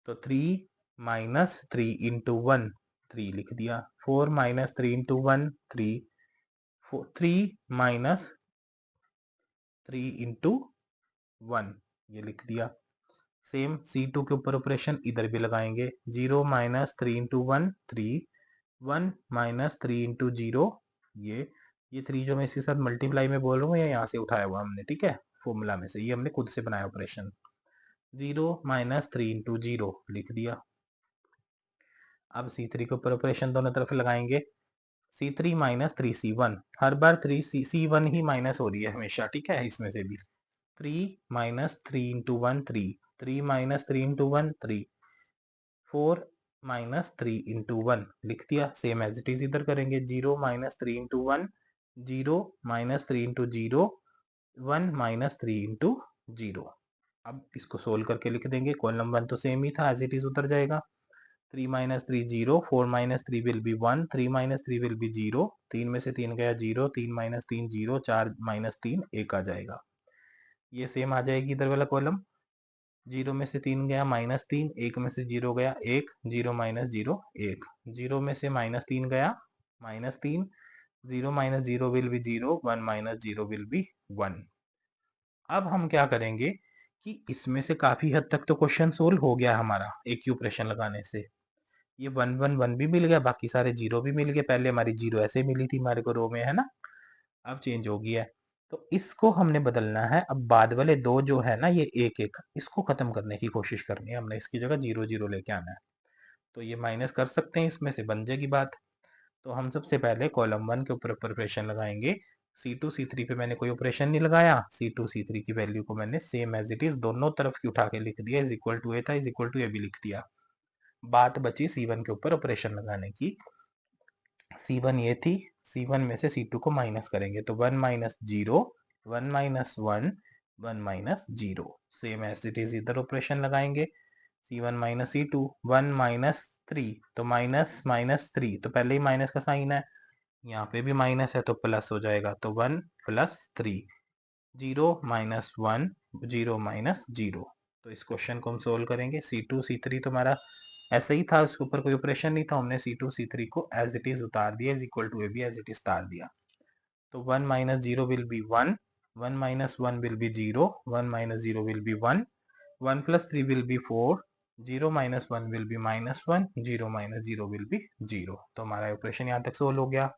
तो 3 माइनस 3 इंटू 1, 3 लिख दिया। 4 माइनस 3 इंटू 1, 3। 3 माइनस 3 इंटू 1, ये लिख दिया। सेम C2 के ऊपर ऑपरेशन इधर भी लगाएंगे। 0 माइनस 3 इंटू 1, 3। 1 माइनस 3 इंटू 0, ये 3 जो मैं इसके साथ मल्टीप्लाई में बोल रहा हूँ, ये यहाँ से उठाया हुआ हमने, ठीक है, फॉर्मूला में से, ये हमने खुद से बनाया ऑपरेशन। 0 माइनस 3 इंटू 0 लिख दिया। अब C3 के ऊपर ऑपरेशन दोनों तरफ लगाएंगे। C3 माइनस 3C1, हर बार 3C1 ही माइनस हो रही है हमेशा, ठीक है, इसमें से भी। 3 minus 3 into 1, 3। 3 minus 3 into 1, 3। 4 minus 3 into 1 लिख दिया। सेम एज इट इज इधर करेंगे। 0 minus 3 into 1, 0 minus 3 into 0, 1 minus 3 into 0। अब इसको सोल्व करके लिख देंगे। कॉलम 1 तो सेम ही था, एज इट इज उतर जाएगा। 3 minus 3 0, 4 minus 3 will be 1, 3 minus 3 will be 0, 3 में से 3 गया 0, 3 माइनस 3 0, 4 माइनस 3 1 आ जाएगा। ये सेम आ जाएगी इधर वाला कॉलम। 0 में से 3 गया -3, 1 में से 0 गया 1, 0 माइनस 0 1, 0 में से -3 गया -3, 0 minus 0 will be 0, 1 minus 0 will be 1। अब हम क्या करेंगे कि इसमें से काफी हद तक तो क्वेश्चन सोल्व हो गया हमारा एक ही ऑपरेशन लगाने से। ये 1 1 1 भी मिल गया, बाकी सारे 0 भी मिल गए। पहले हमारी 0 ऐसे मिली थी हमारे को रो में, है ना, अब चेंज हो गया है। तो इसको हमने बदलना है। अब बाद वाले दो जो है ना, ये एक एक, इसको खत्म करने की कोशिश करनी है हमने। इसकी जगह 0 0 लेके आना है। तो ये माइनस कर सकते हैं, इसमें से बन जाएगी बात। तो हम सबसे पहले कॉलम 1 के ऊपर ऑपरेशन लगाएंगे। C2 C3 पे मैंने कोई ऑपरेशन नहीं लगाया। C2 C3 की वैल्यू को मैंने सेम एज इट इज दोनों तरफ की उठा के लिख दिया। इज इक्वल टू ए था, इज इक्वल टू ए भी लिख दिया। बात बची C1 के ऊपर ऑपरेशन लगाने की। C1 ये थी, C1 में से C2 को माइनस करेंगे तो 1 minus 0, 1 minus 1, 1 minus 0। Same as it is इधर ऑपरेशन लगाएंगे। C1 माइनस C2, 1 माइनस 3, तो माइनस माइनस 3, तो पहले ही माइनस का साइन है, यहाँ पे भी माइनस है तो प्लस हो जाएगा। तो 1 प्लस 3, 0 माइनस 1, 0 माइनस 0। तो इस क्वेश्चन को हम सोल्व करेंगे। C2 C3 तो हमारा ऐसा ही था, उसके ऊपर कोई ऑपरेशन नहीं था। हमने C2 C3 को एज इट इज उतार दिया, इज इक्वल टू ए भी एज इट इज उतार दिया। तो 1 minus 0 will be 1, 1 minus 1 will be 0, 1 minus 0 will be 1, 1 plus 3 will be 4, 0 minus 1 will be minus 1, 0 minus 0 will be 0। तो हमारा ऑपरेशन यहाँ तक सोल्व हो गया।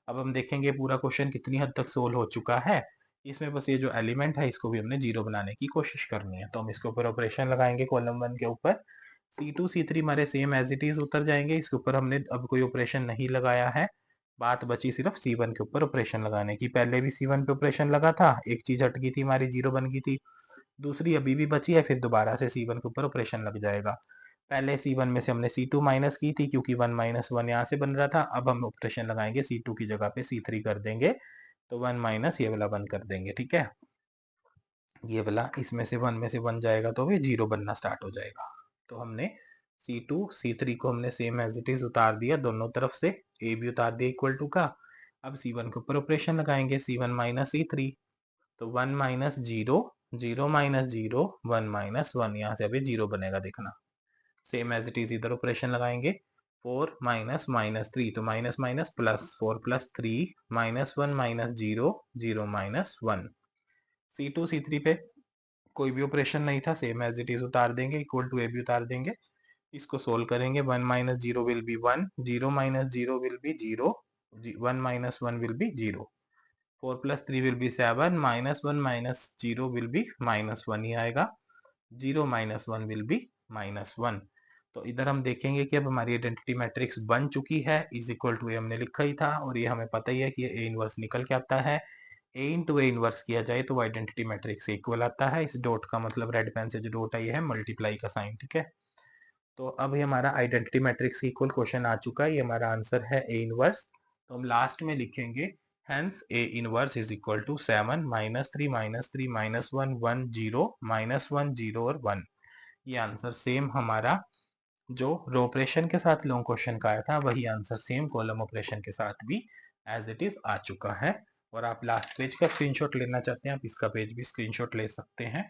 अब हम देखेंगे पूरा क्वेश्चन कितनी हद तक सोल्व हो चुका है। इसमें बस ये जो एलिमेंट है इसको भी हमने जीरो बनाने की कोशिश करनी है। तो हम इसके ऊपर ऑपरेशन लगाएंगे कॉलम 1 के ऊपर। C2 C3 हमारे सेम एज इट इज उतर जाएंगे। इसके ऊपर हमने अब कोई ऑपरेशन नहीं लगाया है। बात बची सिर्फ C1 के ऊपर ऑपरेशन लगाने की। पहले भी C1 पे ऑपरेशन लगा था, एक चीज हट गई थी हमारी, 0 बन गई थी। दूसरी अभी भी बची है, फिर दोबारा से C1 के ऊपर ऑपरेशन लग जाएगा। पहले C1 में से हमने C2 माइनस की थी, क्योंकि 1 माइनस 1 यहाँ से बन रहा था। अब हम ऑपरेशन लगाएंगे, C2 की जगह पे C3 कर देंगे, तो 1 माइनस ये वाला 1 कर देंगे, ठीक है। ये वाला इसमें से 1 में से 1 जाएगा तो भी 0 बनना स्टार्ट हो जाएगा। तो हमने C2 C3 को हमने सेम एज इट इज उतार दिया दोनों तरफ से, ए भी उतार दिया इक्वल टू का। अब C1 के ऊपर ऑपरेशन लगाएंगे, C1 माइनस C3, तो 1 माइनस 0, 0 माइनस 0, 1 माइनस 1, यहाँ से अभी 0 बनेगा, देखना। सेम एज इट इज इधर ऑपरेशन लगाएंगे। 4 माइनस माइनस 3, तो minus minus plus, 4 plus 3, minus 1 minus 0, 0 minus 1। C2 C3 पे कोई भी ऑपरेशन नहीं था, सेम एज इट इज उतार देंगे, इक्वल टू ए भी उतार देंगे। इसको सोल्व करेंगे। 1 minus 0 will be 1, 0 minus 0 will be 0, 1 minus 1 will be 0, 4 plus 3 will be 7, minus 1 minus 0 will be minus 1 ही आएगा, 0 माइनस 1 विल बी माइनस 1। तो इधर हम देखेंगे कि अब हमारी आइडेंटिटी मैट्रिक्स बन चुकी है। इज इक्वल टू ए हमने लिखा ही था, और ये हमें पता ही है कि ए इनवर्स निकल के आता है। ए इंटू ए इनवर्स किया जाए तो वो आइडेंटिटी मैट्रिक्स इक्वल आता है। इस डॉट का मतलब, रेड पेन से जो डॉट है, ये है मल्टीप्लाई का साइन, ठीक है। तो अब ये हमारा आइडेंटिटी मैट्रिक्स इक्वल क्वेश्चन आ चुका है। ये हमारा आंसर है ए इनवर्स। तो हम लास्ट में लिखेंगे Hence A inverse is equal to 7 -3 -3 -1 1 0 -1 0 और 1। ये आंसर सेम हमारा जो रो ऑपरेशन के साथ लॉन्ग क्वेश्चन का आया था वही आंसर सेम कॉलम ऑपरेशन के साथ भी एज इट इज आ चुका है। और आप लास्ट पेज का स्क्रीनशॉट लेना चाहते हैं, आप इसका पेज भी स्क्रीनशॉट ले सकते हैं।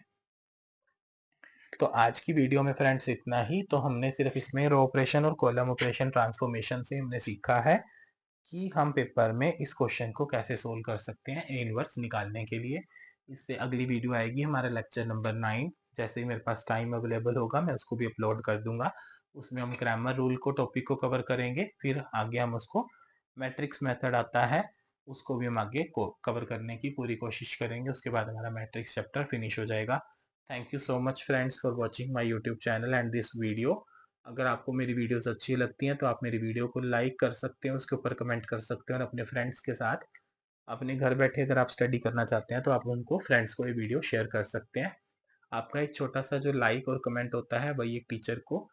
तो आज की वीडियो में फ्रेंड्स इतना ही। तो हमने सिर्फ इसमें रो ऑपरेशन और कॉलम ऑपरेशन ट्रांसफॉर्मेशन से हमने सीखा है कि हम पेपर में इस क्वेश्चन को कैसे सोल्व कर सकते हैं ए इनवर्स निकालने के लिए। इससे अगली वीडियो आएगी हमारा लेक्चर नंबर 9। जैसे ही मेरे पास टाइम अवेलेबल होगा मैं उसको भी अपलोड कर दूंगा। उसमें हम ग्रामर रूल को टॉपिक को कवर करेंगे, फिर आगे हम उसको मैट्रिक्स मेथड आता है उसको भी हम आगे को कवर करने की पूरी कोशिश करेंगे। उसके बाद हमारा मैट्रिक्स चैप्टर फिनिश हो जाएगा। Thank you so much friends for watching my YouTube channel and this video. अगर आपको मेरी वीडियोस अच्छी लगती हैं तो आप मेरी वीडियो को लाइक कर सकते हैं, उसके ऊपर कमेंट कर सकते हैं और अपने फ्रेंड्स के साथ अपने घर बैठे अगर आप स्टडी करना चाहते हैं तो आप उनको फ्रेंड्स को ये वीडियो शेयर कर सकते हैं। आपका एक छोटा सा जो लाइक और कमेंट होता है वही एक टीचर को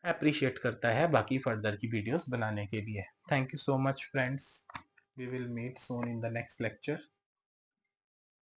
अप्रिशिएट करता है बाकी फर्दर की वीडियोस बनाने के लिए। Thank you so much friends, we will meet soon in the next lecture.